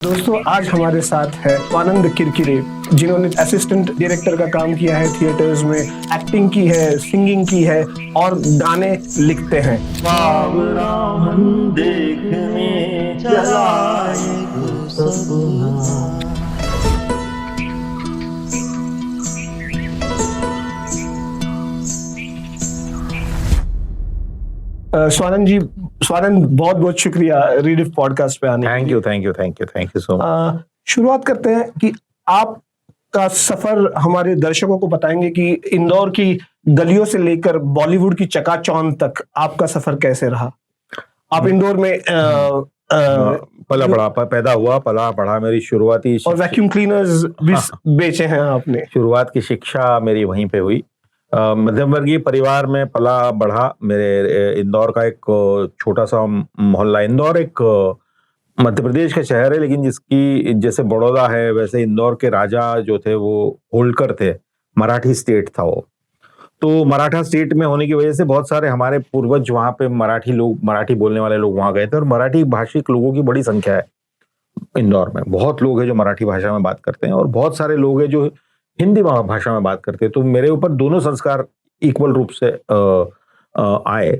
दोस्तों आज हमारे साथ है स्वानंद किरकिरे, जिन्होंने असिस्टेंट डायरेक्टर का काम किया है थिएटर्स में, एक्टिंग की है, सिंगिंग की है और गाने लिखते हैं। देखने चला एक सपना। स्वानंद बहुत बहुत शुक्रिया रीडिफ पॉडकास्ट पे आने के लिए। Thank you so much. शुरुआत करते हैं कि आपका सफर हमारे दर्शकों को बताएंगे कि इंदौर की गलियों से लेकर बॉलीवुड की चकाचौंध तक आपका सफर कैसे रहा। आप इंदौर में पला बड़ा पैदा हुआ, पला पढ़ा, मेरी शुरुआती और वैक्यूम क्लीनर्स भी बेचे हैं आपने। शुरुआत की शिक्षा मेरी वहीं पे हुई। मध्यम वर्गीय परिवार में पला बढ़ा। मेरे इंदौर का एक छोटा सा मोहल्ला, इंदौर एक मध्य प्रदेश का शहर है, लेकिन जिसकी जैसे बड़ौदा है वैसे इंदौर के राजा जो थे वो होलकर थे। मराठी स्टेट था वो, तो मराठा स्टेट में होने की वजह से बहुत सारे हमारे पूर्वज वहाँ पे मराठी बोलने वाले लोग वहाँ गए थे और मराठी भाषिक लोगों की बड़ी संख्या है इंदौर में। बहुत लोग हैं जो मराठी भाषा में बात करते हैं और बहुत सारे लोग हैं जो हिंदी भाषा में बात करते हैं। तो मेरे ऊपर दोनों संस्कार इक्वल रूप से आए,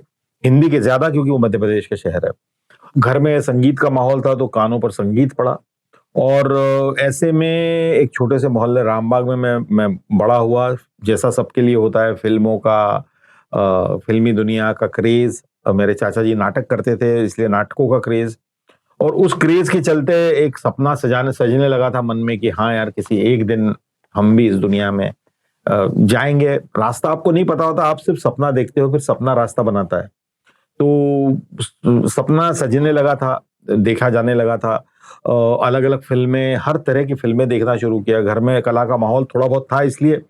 हिंदी के ज्यादा क्योंकि वो मध्य प्रदेश के शहर है। घर में संगीत का माहौल था तो कानों पर संगीत पड़ा और ऐसे में एक छोटे से मोहल्ले रामबाग में मैं बड़ा हुआ। जैसा सबके लिए होता है, फिल्मों का फिल्मी दुनिया का क्रेज। मेरे चाचा जी नाटक करते थे, इसलिए नाटकों का क्रेज, और उस क्रेज के चलते एक सपना सजने लगा था मन में कि हाँ यार, किसी एक दिन हम भी इस दुनिया में जाएंगे। रास्ता आपको नहीं पता होता, आप सिर्फ सपना देखते हो, फिर सपना रास्ता बनाता है। तो सपना सजने लगा था, देखा जाने लगा था। अलग अलग फिल्में, हर तरह की फिल्में देखना शुरू किया। घर में कला का माहौल थोड़ा बहुत था, इसलिए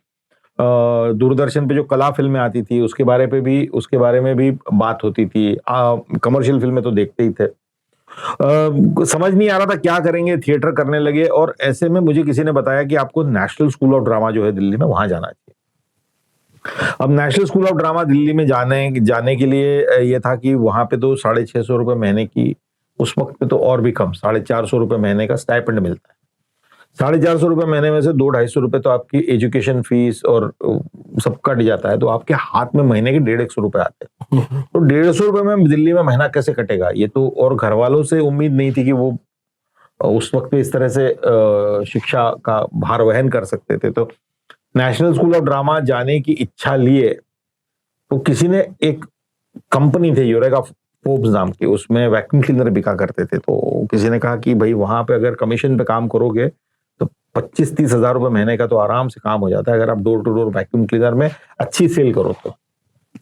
दूरदर्शन पे जो कला फिल्में आती थी उसके बारे में भी बात होती थी। कमर्शियल फिल्में तो देखते ही थे। समझ नहीं आ रहा था क्या करेंगे, थिएटर करने लगे और ऐसे में मुझे किसी ने बताया कि आपको नेशनल स्कूल ऑफ ड्रामा जो है दिल्ली में, वहां जाना चाहिए। अब national school of drama Delhi में जाने के लिए ये था कि वहां पे तो 650 रुपए महीने की, उस वक्त पे तो और भी कम, 450 रुपए महीने का स्टाइपेंड मिलता है। 450 रुपए महीने में से 200-250 रुपए तो आपकी एजुकेशन फीस और सब कट जाता है, तो आपके हाथ में महीने के 150 रुपए आते हैं। तो 150 रुपए में दिल्ली में महीना कैसे कटेगा ये तो, और घर वालों से उम्मीद नहीं थी कि वो उस वक्त इस तरह से शिक्षा का भार वहन कर सकते थे। तो नेशनल स्कूल ऑफ ड्रामा जाने की इच्छा लिए तो किसी ने, एक कंपनी थी यूरेका फोर्ब्स नाम की, उसमें वैक्यूम क्लीनर बिका करते थे, तो किसी ने कहा कि भाई वहां पे अगर कमीशन पे काम करोगे तो 25-30 हजार रुपए महीने का तो आराम से काम हो जाता है अगर आप door to door vacuum cleaner में अच्छी सेल करो तो।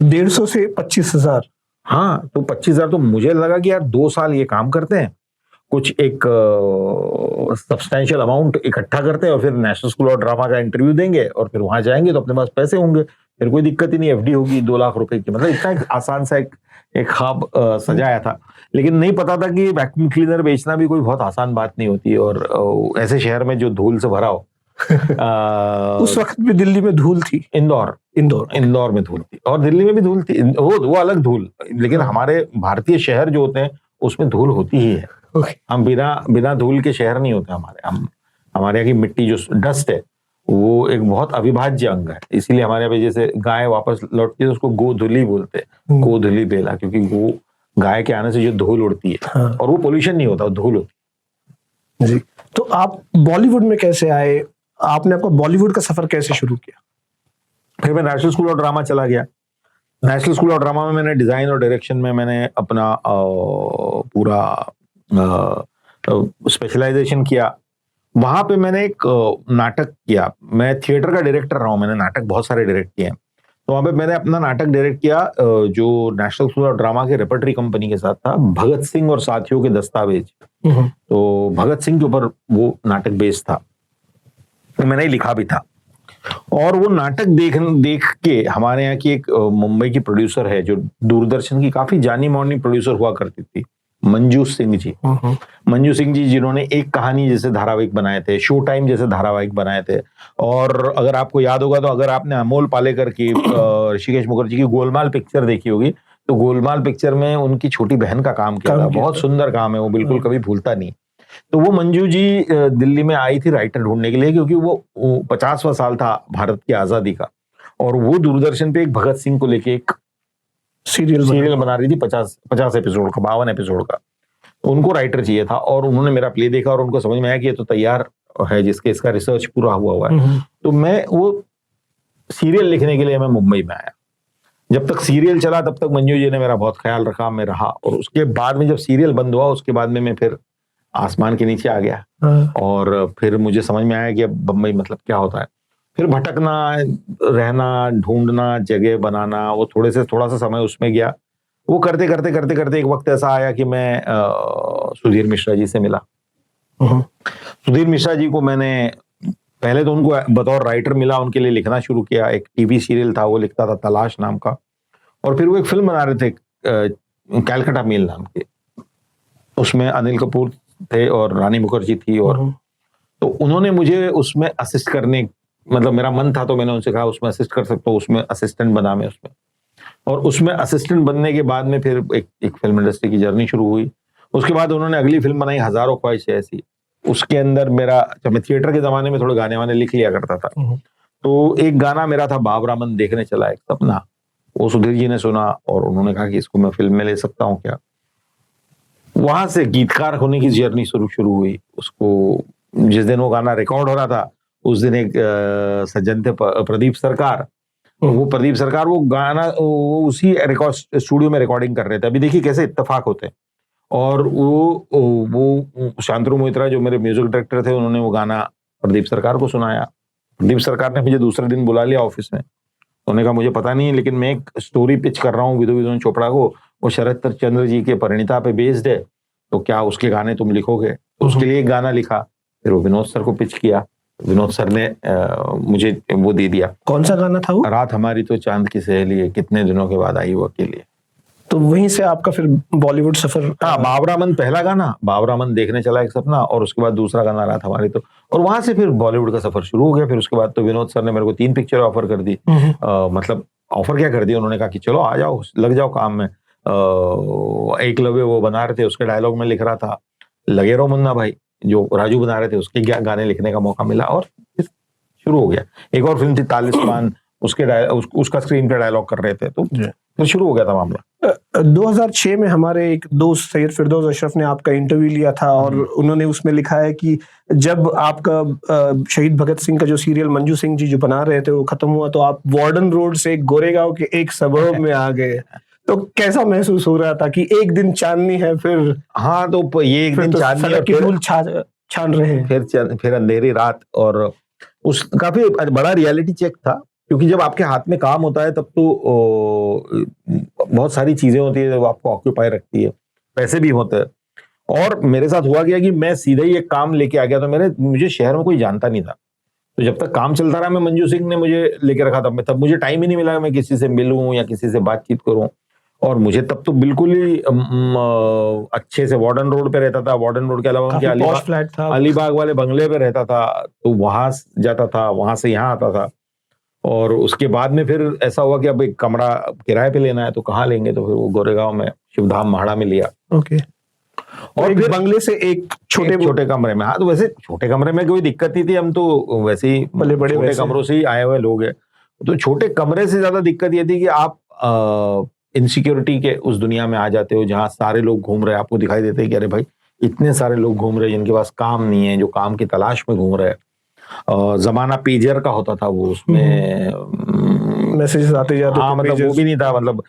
150 से 25,000। हाँ, तो 25,000 तो मुझे लगा कि यार 2 साल ये काम करते हैं, कुछ एक सब्सटैंशियल अमाउंट इकट्ठा करते हैं और फिर नेशनल स्कूल ऑफ ड्रामा का इंटरव्यू देंगे और फिर वहां जाएंगे तो अपने पास पैसे होंगे, फिर कोई दिक्कत ही नहीं, एफडी होगी 2 लाख रुपए की। मतलब इतना आसान सा एक ख्वाब सजाया था, लेकिन नहीं पता था कि वैक्यूम क्लीनर बेचना भी कोई बहुत आसान बात नहीं होती और ऐसे शहर में जो धूल से भरा हो। उस वक्त भी दिल्ली में धूल थी। इंदौर में धूल थी और दिल्ली में भी धूल थी, वो अलग धूल, लेकिन हमारे भारतीय शहर जो होते हैं उसमें धूल होती ही है। हम बिना धूल के शहर नहीं होते हमारे यहाँ की मिट्टी जो डस्ट है वो एक बहुत अविभाज्य अंग है। इसीलिए हमारे यहाँ पे जैसे गाय वापस लौटती है तो उसको गोधुली बोलते हैं, गोधुली बेला, क्योंकि वो गाय के आने से जो धूल उड़ती है। हाँ। और वो पोल्यूशन नहीं होता, धूल होती है जी। तो आप बॉलीवुड में कैसे आए, आपने आपका बॉलीवुड का सफर कैसे शुरू किया? फिर मैं नेशनल स्कूल ऑफ ड्रामा चला गया। नेशनल स्कूल ऑफ ड्रामा में मैंने डिजाइन और डायरेक्शन में मैंने अपना पूरा स्पेशलाइजेशन किया। वहां पे मैंने एक नाटक किया। मैं थिएटर का डायरेक्टर रहा हूं, मैंने नाटक बहुत सारे डायरेक्ट किए हैं। तो वहां पे मैंने अपना नाटक डायरेक्ट किया जो नेशनल स्कूल ऑफ ड्रामा के रेपर्टरी कंपनी के साथ था, भगत सिंह और साथियों के दस्तावेज। तो भगत सिंह के ऊपर वो नाटक बेस्ड था, तो मैंने लिखा भी था। और वो नाटक देख के हमारे यहाँ की एक मुंबई की प्रोड्यूसर है जो दूरदर्शन की काफी जानी मानी प्रोड्यूसर हुआ करती थी, मंजू सिंह जी, जिन्होंने एक कहानी जैसे धारावाहिक बनाए थे, शो टाइम जैसे धारावाहिक बनाए थे। और अगर आपको याद होगा तो अगर आपने अमोल पालेकर की, ऋषिकेश मुखर्जी की गोलमाल पिक्चर देखी होगी तो गोलमाल पिक्चर में उनकी छोटी बहन का काम किया था। बहुत सुंदर काम है वो, बिल्कुल कभी भूलता नहीं। तो वो मंजू जी दिल्ली में आई थी राइटर ढूंढने के लिए, क्योंकि वो 50वां साल था भारत की आजादी का, और वो दूरदर्शन पे एक भगत सिंह को लेके एक सीरियल बना रही थी, 50 एपिसोड का, 52 एपिसोड का। तो उनको राइटर चाहिए था, और उन्होंने मेरा प्ले देखा और उनको समझ में आया कि ये तो तैयार है, जिसके इसका रिसर्च पूरा हुआ है। तो मैं वो सीरियल लिखने के लिए मैं मुंबई में आया। जब तक सीरियल चला तब तक मंजू जी ने मेरा बहुत ख्याल रखा, मैं रहा, और उसके बाद में जब सीरियल बंद हुआ उसके बाद में मैं फिर आसमान के नीचे आ गया, और फिर मुझे समझ में आया कि अब बम्बई मतलब क्या होता है। फिर भटकना, रहना, ढूंढना, जगह बनाना, वो थोड़ा सा समय उसमें गया। वो करते करते एक वक्त ऐसा आया कि मैं सुधीर मिश्रा जी से मिला। सुधीर मिश्रा जी को मैंने पहले तो उनको बतौर राइटर मिला, उनके लिए लिखना शुरू किया। एक टीवी सीरियल था, वो लिखता था तलाश नाम का, और फिर वो एक फिल्म बना रहे थे कैलकाटा मेल नाम के, उसमें अनिल कपूर थे और रानी मुखर्जी थी, और तो उन्होंने मुझे उसमें असिस्ट करने, मतलब मेरा मन था तो मैंने उनसे कहा उसमें असिस्ट कर सकता हूँ, उसमें असिस्टेंट बना मैं उसमें। और उसमें असिस्टेंट बनने के बाद में फिर एक फिल्म इंडस्ट्री की जर्नी शुरू हुई। उसके बाद उन्होंने अगली फिल्म बनाई हजारों ख्वाहिशें ऐसी, उसके अंदर मेरा, जब मैं थिएटर के जमाने में थोड़े गाने वाने लिख लिया करता था, तो एक गाना मेरा था बाबरा मन देखने चला एक सपना, वो सुधीर जी ने सुना और उन्होंने कहा कि इसको मैं फिल्म में ले सकता हूँ क्या। वहां से गीतकार होने की जर्नी शुरू हुई। उसको जिस दिन वो गाना रिकॉर्ड हो रहा था उस दिन एक सज्जन थे प्रदीप सरकार, वो प्रदीप सरकार वो गाना वो उसी रिकॉर्ड स्टूडियो में रिकॉर्डिंग कर रहे थे। अभी देखिए कैसे इत्तेफाक होते हैं। और वो शांतनु मोहित्रा जो मेरे म्यूजिक डायरेक्टर थे, उन्होंने वो गाना प्रदीप सरकार को सुनाया। प्रदीप सरकार ने मुझे दूसरे दिन बुला लिया ऑफिस में, उन्होंने कहा मुझे पता नहीं, लेकिन मैं एक स्टोरी पिच कर रहा हूँ विधु विधु चोपड़ा को, वो शरद चंद्र जी के परिणीता पे बेस्ड है, तो क्या उसके गाने तुम लिखोगे। तो उसके लिए एक गाना लिखा, फिर वो विनोद सर को पिच किया, विनोद सर ने मुझे वो दे दिया। कौन सा गाना था वो? रात हमारी तो चांद की सहेली है, कितने दिनों के बाद आई वो अकेली। तो वहीं से आपका फिर बॉलीवुड सफर? हाँ, बाबरा मन पहला गाना, बाबरा मन देखने चला एक सपना, और उसके बाद दूसरा गाना रात हमारी तो, और वहां से फिर बॉलीवुड का सफर शुरू हो गया। फिर उसके बाद तो विनोद सर ने मेरे को 3 पिक्चर ऑफर कर दी। मतलब ऑफर क्या कर दिया, उन्होंने कहा कि चलो आ जाओ, लग जाओ काम में। एकलव्य वो बना रहे थे, उसके डायलॉग में लिख रहा था। लगे रहो मुन्ना भाई जो राजू बना रहे थे, उसके गाने लिखने का मौका मिला, और फिर शुरू हो गया। एक और फिल्म थी तालिस्मान, उसका स्क्रीन पे डायलॉग कर रहे थे, तो फिर शुरू हो गया था मामला। 2006 में हमारे एक दोस्त सैयद फिरदौस अशरफ ने आपका इंटरव्यू लिया था, और उन्होंने उसमें लिखा है कि जब आपका शहीद भगत सिंह का जो सीरियल मंजू सिंह जी जो बना रहे थे वो खत्म हुआ, तो आप वार्डन रोड से गोरेगांव के एक सबर्ब में आ गए। तो कैसा महसूस हो रहा था कि एक दिन चांदनी है, फिर हाँ, तो ये एक दिन चांदनी और की धूल छान रहे हैं, फिर अंधेरी रात, और उस काफी बड़ा रियलिटी चेक था, क्योंकि जब आपके हाथ में काम होता है तब तो बहुत सारी चीजें होती है जो आपको ऑक्यूपाई रखती है, पैसे भी होते हैं। और मेरे साथ हुआ गया कि मैं सीधे ही एक काम लेके आ गया, तो मुझे शहर में कोई जानता नहीं था, तो जब तक काम चलता रहा, मैं मंजू सिंह ने मुझे लेके रखा था, तब मुझे टाइम ही नहीं मिला मैं किसी से मिलूं या किसी से बातचीत करूं। और मुझे तब तो बिल्कुल ही अच्छे से वार्डन रोड पे रहता था, वार्डन रोड के अलावा उनके अलीबाग वाले बंगले पे रहता था, तो वहां जाता था, वहां से यहाँ आता था। और उसके बाद में फिर ऐसा हुआ कि अब एक कमरा किराए पे लेना है, तो कहाँ लेंगे, तो फिर वो गोरेगांव में शिवधाम महाड़ा में लिया। ओके। और फिर बंगले से एक छोटे कमरे में। हाँ, तो वैसे छोटे कमरे में कोई दिक्कत नहीं थी, हम तो वैसे ही बड़े छोटे कमरों से ही आए हुए लोग हैं। तो छोटे कमरे से ज्यादा दिक्कत ये थी कि आप इनसिक्योरिटी के उस दुनिया में आ जाते हो जहाँ सारे लोग घूम रहे हैं, आपको दिखाई देते हैं कि अरे भाई इतने सारे लोग घूम रहे हैं जिनके पास काम नहीं है, जो काम की तलाश में घूम रहे हैं। जमाना पेजर का होता था, वो उसमें मैसेज आते जाते। हाँ, मतलब वो भी नहीं था, मतलब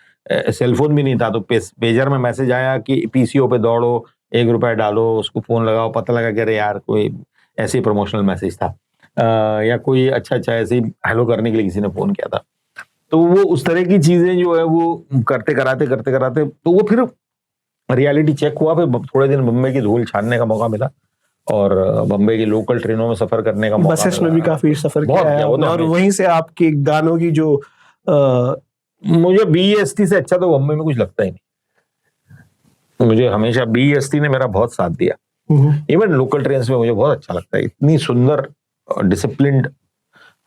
सेलफोन भी नहीं था, तो पेजर में मैसेज आया कि पीसीओ पे दौड़ो, ₹1 डालो, उसको फोन लगाओ, पता लगा कि अरे यार कोई ऐसे ही प्रमोशनल मैसेज था, या कोई अच्छा ऐसे ही हेलो करने के लिए किसी ने फोन किया था। तो वो उस तरह की चीजें जो है वो करते कराते तो वो फिर रियलिटी चेक हुआ। फिर थोड़े दिन बम्बई की धूल छानने का मौका मिला, और बम्बई की लोकल ट्रेनों में सफर करने का मौका, बसेस में भी काफी सफर किया है, और वहीं से आपके गानों की जो मुझे BEST से अच्छा तो बम्बई में कुछ लगता ही नहीं। मुझे हमेशा BEST ने मेरा बहुत साथ दिया। इवन लोकल ट्रेन में मुझे बहुत अच्छा लगता है, इतनी सुंदर डिसिप्लिन्ड।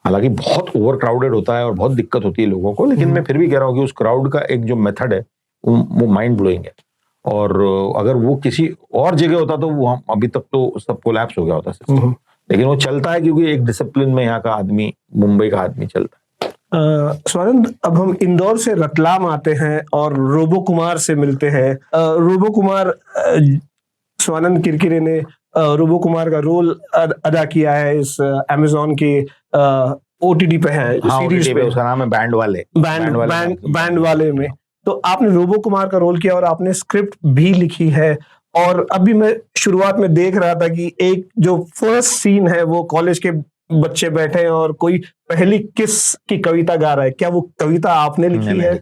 हालांकि बहुत ओवर क्राउडेड होता है और बहुत दिक्कत होती है लोगों को, लेकिन मैं फिर भी कह रहा हूँ कि उस क्राउड का एक जो मेथड है वो माइंड ब्लोइंग है। और अगर वो किसी और जगह होता तो वो अभी तक तो सब कोलैप्स हो गया होता सिस्टम। लेकिन वो चलता है क्योंकि एक डिसिप्लिन में यहाँ का आदमी, मुंबई का आदमी चलता है। स्वानंद, अब हम इंदौर से रतलाम आते हैं और रोबो कुमार से मिलते हैं। रोबो कुमार, स्वानंद किरकिरे ने रोबो कुमार का रोल अदा किया है इस अमेज़न के ओटीटी पे है, हाँ, सीरीज OTT पे। उसका नाम है बैंड वाले। बैंड वाले में तो आपने रोबो कुमार का रोल किया और आपने स्क्रिप्ट भी लिखी है। और अभी मैं शुरुआत में देख रहा था कि एक जो फर्स्ट सीन है वो कॉलेज के बच्चे बैठे हैं और कोई पहली किस की कविता गा रहा है। क्या वो कविता आपने लिखी है?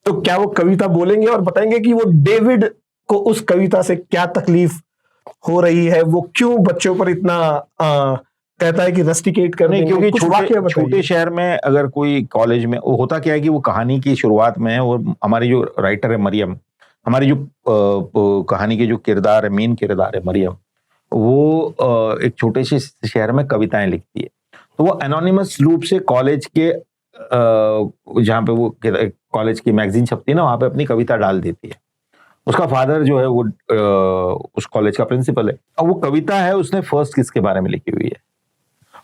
तो क्या वो कविता बोलेंगे और बताएंगे कि वो डेविड को उस कविता से क्या तकलीफ हो रही है, वो क्यों बच्चों पर इतना कहता है कि रस्टिकेट करने? क्योंकि छोटे शहर में अगर कोई कॉलेज में वो होता क्या है कि वो कहानी की शुरुआत में वो हमारी जो राइटर है मरियम, हमारी जो कहानी के जो किरदार है, मेन किरदार है मरियम, वो एक छोटे से शहर में कविताएं लिखती है। तो वो एनोनिमस रूप से कॉलेज के जहाँ पे वो कॉलेज की मैगजीन छपती है ना, वहां पे अपनी कविता डाल देती है। उसका फादर जो है वो उस कॉलेज का प्रिंसिपल है। अब वो कविता है उसने फर्स्ट किस के बारे में लिखी हुई है।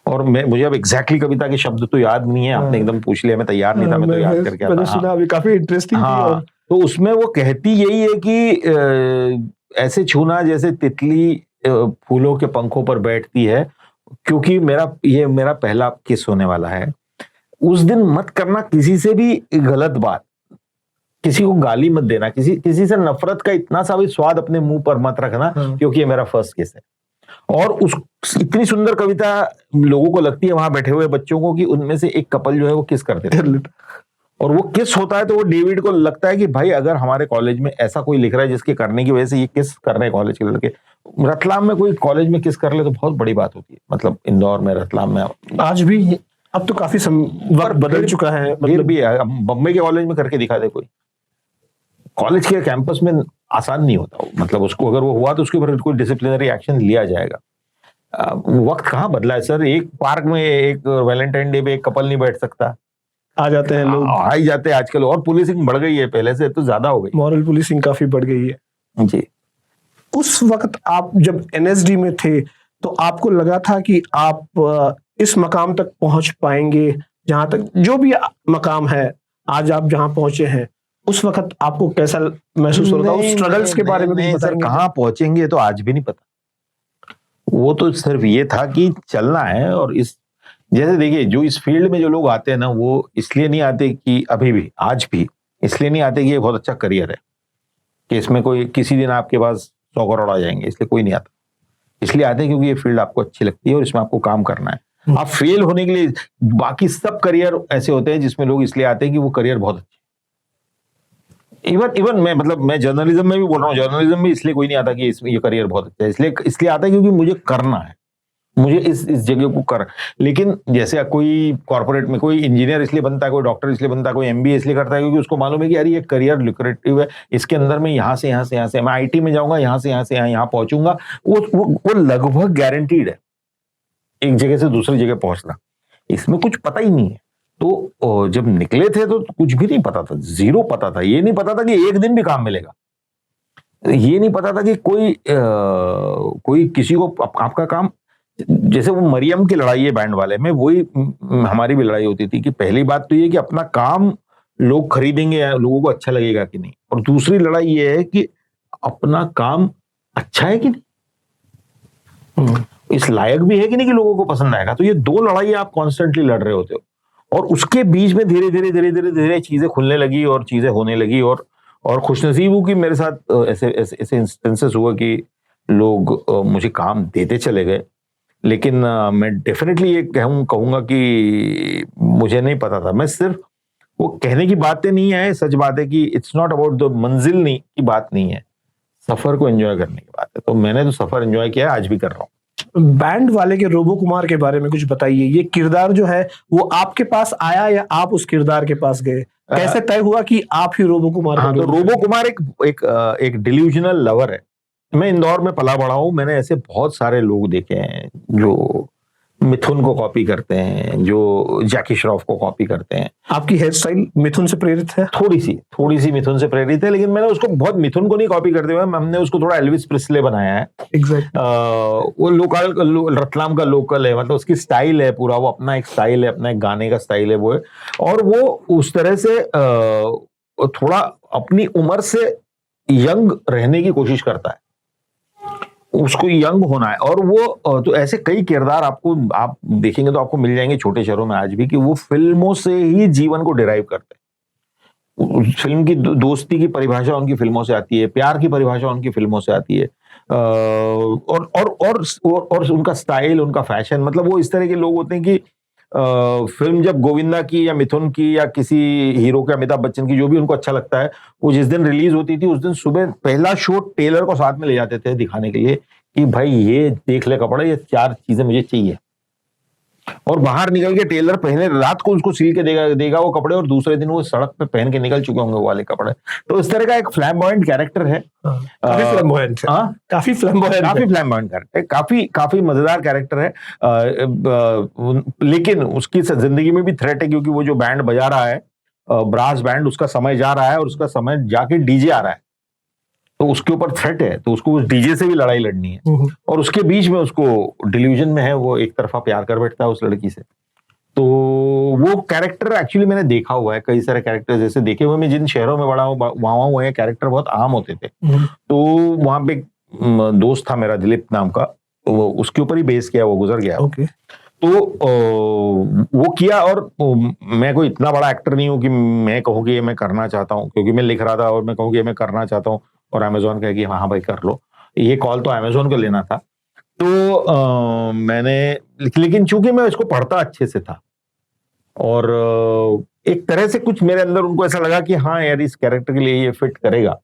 और मुझे अब एग्जैक्टली कविता के शब्द तो याद नहीं है, आपने एकदम पूछ लिया, मैं तैयार नहीं था, मैं तो याद करके मैंने सुना अभी काफी इंटरेस्टिंग थी। हाँ, तो उसमें वो कहती यही है कि ऐसे छूना जैसे तितली फूलों के पंखों पर बैठती है, क्योंकि ये मेरा पहला किस होने वाला है। उस दिन मत करना किसी से भी गलत बात, किसी को गाली मत देना, किसी से नफरत का इतना सा भी स्वाद अपने मुंह पर मत रखना, क्योंकि ये मेरा फर्स्ट किस है। और इतनी सुंदर कविता लोगों को लगती है वहां बैठे हुए बच्चों को कि उनमें से एक कपल जो है वो किस करते थे, और वो किस होता है तो वो डेविड को लगता है कि भाई अगर हमारे कॉलेज में ऐसा कोई लिख रहा है जिसके करने की वजह से ये किस कर रहे हैं कॉलेज के लड़के, रतलाम में कोई कॉलेज में किस कर ले तो बहुत बड़ी बात होती है। मतलब इंदौर में, रतलाम में आज भी, अब तो काफी वक्त बदल चुका है, मतलब भी बम्बई के कॉलेज में करके दिखा दे कोई। कॉलेज के कैंपस में आसान नहीं होता, मतलब उसको अगर वो हुआ तो उसके ऊपर कोई डिसिप्लिनरी एक्शन लिया जाएगा। वक्त कहाँ बदला है सर, एक पार्क में एक वैलेंटाइन डे पे एक कपल नहीं बैठ सकता, आ जाते हैं लोग, आ ही जाते हैं आजकल। और पुलिसिंग बढ़ गई है, पहले से तो ज्यादा हो गई, मॉरल पुलिसिंग काफी बढ़ गई है जी। उस वक्त आप जब एनएसडी में थे तो आपको लगा था कि आप इस मकाम तक पहुंच पाएंगे, जहां तक जो भी मकाम है आज आप जहां पहुंचे हैं, उस वक्त आपको कैसा महसूस हो रहा था? उस स्ट्रगल्स के बारे में सर कहाँ पहुंचेंगे तो आज भी नहीं पता। वो तो सिर्फ ये था कि चलना है। और इस जैसे देखिए, जो इस फील्ड में जो लोग आते हैं ना, वो इसलिए नहीं आते कि अभी भी, आज भी इसलिए नहीं आते कि ये बहुत अच्छा करियर है, कि इसमें कोई किसी दिन आपके पास 100 करोड़ आ जाएंगे, इसलिए कोई नहीं आता। इसलिए आते हैं क्योंकि ये फील्ड आपको अच्छी लगती है और इसमें आपको काम करना है। आप फेल होने के लिए, बाकी सब करियर ऐसे होते हैं जिसमें लोग इसलिए आते हैं कि वो करियर बहुत अच्छा। इवन मैं जर्नलिज्म में भी बोल रहा हूँ, जर्नलिज्म में इसलिए कोई नहीं आता कि ये करियर बहुत अच्छा है, इसलिए आता है क्योंकि मुझे करना है, मुझे इस जगह को कर। लेकिन जैसे कोई कॉर्पोरेट में कोई इंजीनियर इसलिए बनता है, कोई डॉक्टर इसलिए बनता है, कोई एमबीए इसलिए करता है क्योंकि उसको मालूम है कि यार ये करियर लुक्रेटिव है, इसके अंदर में यहाँ से मैं आईटी में जाऊंगा, यहाँ से यहाँ पहुंचूंगा। वो लगभग गारंटीड है एक जगह से दूसरी जगह पहुंचना। इसमें कुछ पता ही नहीं है। तो जब निकले थे तो कुछ भी नहीं पता था, जीरो पता था। ये नहीं पता था कि एक दिन भी काम मिलेगा, ये नहीं पता था कि कोई किसी को आपका काम, जैसे वो मरियम की लड़ाई है बैंड वाले में, वही हमारी भी लड़ाई होती थी कि पहली बात तो ये कि अपना काम लोग खरीदेंगे, लोगों को अच्छा लगेगा कि नहीं, और दूसरी लड़ाई ये है कि अपना काम अच्छा है कि नहीं, इस लायक भी है कि नहीं कि लोगों को पसंद आएगा। तो ये दो लड़ाई आप कॉन्स्टेंटली लड़ रहे होते हो, और उसके बीच में धीरे धीरे चीजें खुलने लगी और चीजें होने लगी। और खुशनसीब हूं कि मेरे साथ ऐसे इंस्टेंसेस हुए कि लोग मुझे काम देते चले गए। लेकिन मैं डेफिनेटली ये कहूंगा कि मुझे नहीं पता था। मैं सिर्फ, वो कहने की बातें नहीं है, सच बात है कि इट्स नॉट अबाउट द मंजिल नहीं की बात नहीं है, सफर को एंजॉय करने की बात है। तो मैंने तो सफर एंजॉय किया है, आज भी कर रहा हूँ। बैंड वाले के रोबो कुमार के बारे में कुछ बताइए। ये किरदार जो है वो आपके पास आया या आप उस किरदार के पास गए? कैसे तय हुआ कि आप ही रोबो कुमार? हाँ, तो रोबो कुमार एक डिल्यूजनल लवर है। मैं इंदौर में पला बड़ा हूं, मैंने ऐसे बहुत सारे लोग देखे हैं जो मिथुन को कॉपी करते हैं, जो जैकी श्रॉफ को कॉपी करते हैं। आपकी हेयर स्टाइल मिथुन से प्रेरित है? थोड़ी सी मिथुन से प्रेरित है, लेकिन मैंने उसको बहुत मिथुन को नहीं कॉपी करते हुए हमने उसको थोड़ा एल्विस प्रिस्ले बनाया है। एग्जैक्ट। वो लोकल रतलाम का लोकल है, मतलब उसकी स्टाइल है पूरा, वो अपना एक स्टाइल है, अपना एक गाने का स्टाइल है वो है, और वो उस तरह से थोड़ा अपनी उम्र से यंग रहने की कोशिश करता है, उसको यंग होना है। और वो तो ऐसे कई किरदार आप देखेंगे तो आपको मिल जाएंगे छोटे शहरों में आज भी, कि वो फिल्मों से ही जीवन को डिराइव करते हैं। फिल्म की दोस्ती की परिभाषा उनकी फिल्मों से आती है, प्यार की परिभाषा उनकी फिल्मों से आती है, और उनका स्टाइल, उनका फैशन, मतलब वो इस तरह के लोग होते हैं कि फिल्म जब गोविंदा की या मिथुन की या किसी हीरो के, अमिताभ बच्चन की, जो भी उनको अच्छा लगता है, वो जिस दिन रिलीज होती थी उस दिन सुबह पहला शो टेलर को साथ में ले जाते थे दिखाने के लिए कि भाई ये देख ले कपड़ा, ये 4 चीजें मुझे चाहिए, और बाहर निकल के टेलर पहले रात को उसको सिल के देगा वो कपड़े, और दूसरे दिन वो सड़क पे पहन के निकल चुके होंगे वो वाले कपड़े। तो इस तरह का एक फ्लैम्बॉयंट कैरेक्टर है। काफी फ्लैम्बॉयंट है। काफी फ्लैम्बॉयंट कैरेक्टर है, काफी मजेदार कैरेक्टर है। लेकिन उसकी जिंदगी में भी थ्रेट है, क्योंकि वो जो बैंड बजा रहा है, ब्रास बैंड, उसका समय जा रहा है, और उसका समय जाके डीजे आ रहा है, तो उसके ऊपर थ्रेट है, तो उसको उस डीजे से भी लड़ाई लड़नी है, और उसके बीच में उसको डिल्यूजन में है, वो एक तरफा प्यार कर बैठता है उस लड़की से। तो वो कैरेक्टर एक्चुअली मैंने देखा हुआ है, कई सारे कैरेक्टर जैसे देखे हुए, मैं जिन शहरों में बड़ा हूँ वहां हुए कैरेक्टर बहुत आम होते थे। तो वहां पे दोस्त था मेरा दिलीप नाम का, वो उसके ऊपर ही बेस किया, वो गुजर गया। तो वो किया, और मैं कोई इतना बड़ा एक्टर नहीं हूँ कि मैं कहूँ कि ये मैं करना चाहता हूँ, क्योंकि मैं लिख रहा था और मैं कहूँ कि ये मैं करना चाहता हूँ, और अमेजोन कहे कि हाँ भाई कर लो, ये कॉल तो अमेजोन को लेना था। तो मैंने लेकिन चूंकि मैं इसको पढ़ता अच्छे से था, और एक तरह से कुछ मेरे अंदर उनको ऐसा लगा कि हाँ यार इस कैरेक्टर के लिए ये फिट करेगा,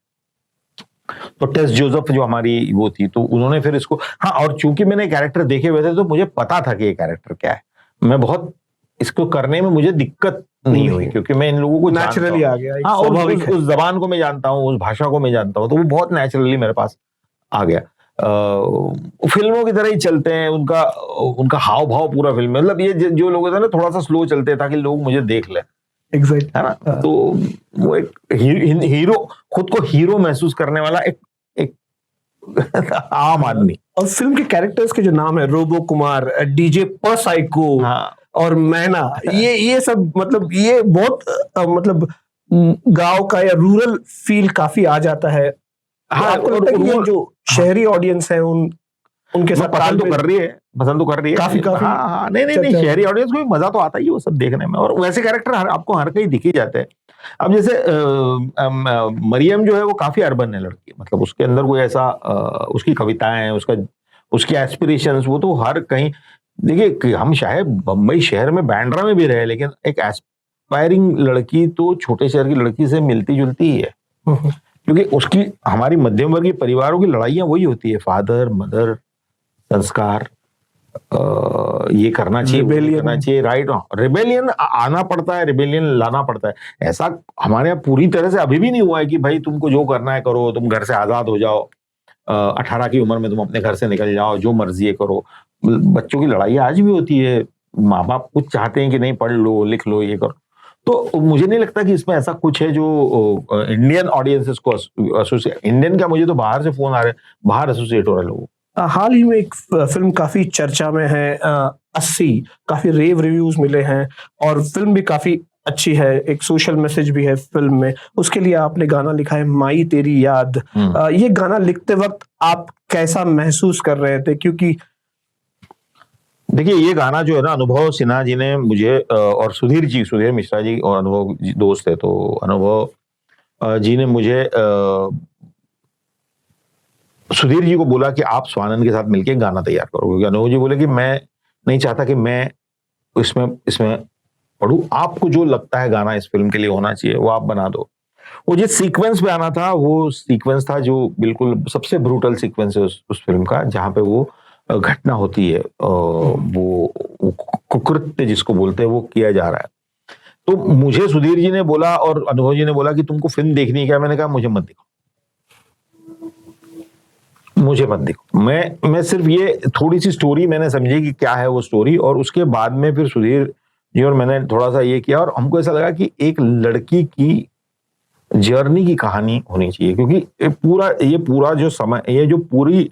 तो टेस जोसेफ जो हमारी वो थी, तो उन्होंने फिर इसको, हाँ, और चूंकि मैंने कैरेक्टर देखे हुए थे तो मुझे पता था कि ये कैरेक्टर क्या है, मैं बहुत इसको करने में मुझे दिक्कत नहीं हुई, क्योंकि मैं इन लोगों को नेचुरली आ गया। हाँ, उस जबान को मैं जानता हूँ, उस भाषा को मैं जानता हूँ, तो वो बहुत नेचुरली मेरे पास आ गया। फिल्मों की तरह ही चलते हैं, उनका हाव भाव पूरा फिल्म में, मतलब ये जो लोग होते हैं ना थोड़ा सा स्लो चलते हैं ताकि लोग मुझे देख लें, एग्जैक्ट है ना। तो वो एक हीरो, खुद को हीरो महसूस करने वाला एक आम आदमी। और फिल्म के कैरेक्टर्स के जो नाम है, रोबो कुमार, डीजे साइको, और मैना, ये सब, मतलब ये बहुत मतलब गांव का या रूरल फील काफी आ जाता है। हाँ, आपको लगता है कि ये जो शहरी ऑडियंस है उनके साथ पसंद तो कर रही है काफी हाँ, नहीं, शहरी ऑडियंस को भी मजा तो आता ही है वो सब देखने में, और वैसे कैरेक्टर आपको हर कहीं दिख ही जाते हैं। अब जैसे मरियम जो है वो काफी अर्बन है लड़की, मतलब उसके अंदर कोई ऐसा उसकी कविताएं, उसकी एस्पिरेशंस, वो तो हर कहीं, देखिए हम शायद बम्बई शहर में बांद्रा में भी रहे, लेकिन एक एस्पायरिंग लड़की तो छोटे शहर की लड़की से मिलती जुलती ही है, क्योंकि उसकी, हमारी मध्यम वर्गीय परिवारों की लड़ाइयां वही होती है, फादर मदर, संस्कार, ये करना चाहिए, राइट, रिबेलियन आना पड़ता है, रिबेलियन लाना पड़ता है। ऐसा हमारे यहाँ पूरी तरह से अभी भी नहीं हुआ है कि भाई तुमको जो करना है करो, तुम घर से आजाद हो जाओ, 18 की उम्र में तुम अपने घर से निकल जाओ, जो मर्जी है करो। बच्चों की लड़ाई आज भी होती है, माँ बाप कुछ चाहते हैं कि नहीं पढ़ लो, लिख लो, ये करो। तो मुझे नहीं लगता कि इसमें ऐसा कुछ है जो इंडियन ऑडियंसेस को एसोसिएट, इंडियन क्या, मुझे तो बाहर से फोन आ रहे हैं, बाहर एसोसिएट हो रहे लोग। हाल ही में एक फिल्म काफी चर्चा में है, 80, काफी रेव रिव्यूज मिले हैं, और फिल्म भी काफी अच्छी है, एक सोशल मैसेज भी है फिल्म में। उसके लिए आपने गाना लिखा है माई तेरी याद। ये गाना लिखते वक्त आप कैसा महसूस कर रहे थे? क्योंकि देखिए ये गाना जो है ना, अनुभव सिन्हा जी ने मुझे, और सुधीर मिश्रा जी और अनुभव जी दोस्त है, तो अनुभव जी ने मुझे सुधीर जी को बोला कि आप स्वानंद के साथ मिलकर गाना तैयार करो, क्योंकि अनुभव जी बोले कि मैं नहीं चाहता कि मैं इसमें पढ़ूं, आपको जो लगता है गाना इस फिल्म के लिए होना चाहिए वो आप बना दो। वो जिस सीक्वेंस पे आना था, वो सीक्वेंस था जो बिल्कुल सबसे ब्रूटल सीक्वेंस है उस फिल्म का, जहां पे वो घटना होती है, वो कुकृत्य जिसको बोलते हैं वो किया जा रहा है। तो मुझे सुधीर जी ने बोला और अनुभव जी ने बोला कि तुमको फिल्म देखनी है क्या? मैंने कहा मुझे मत दिखाओ, मुझे मत देखो। मैं सिर्फ ये थोड़ी सी स्टोरी मैंने समझी कि क्या है वो स्टोरी, और उसके बाद में फिर सुधीर जी और मैंने थोड़ा सा ये किया, और हमको ऐसा लगा कि एक लड़की की जर्नी की कहानी होनी चाहिए, क्योंकि ये पूरा जो समय, ये जो पूरी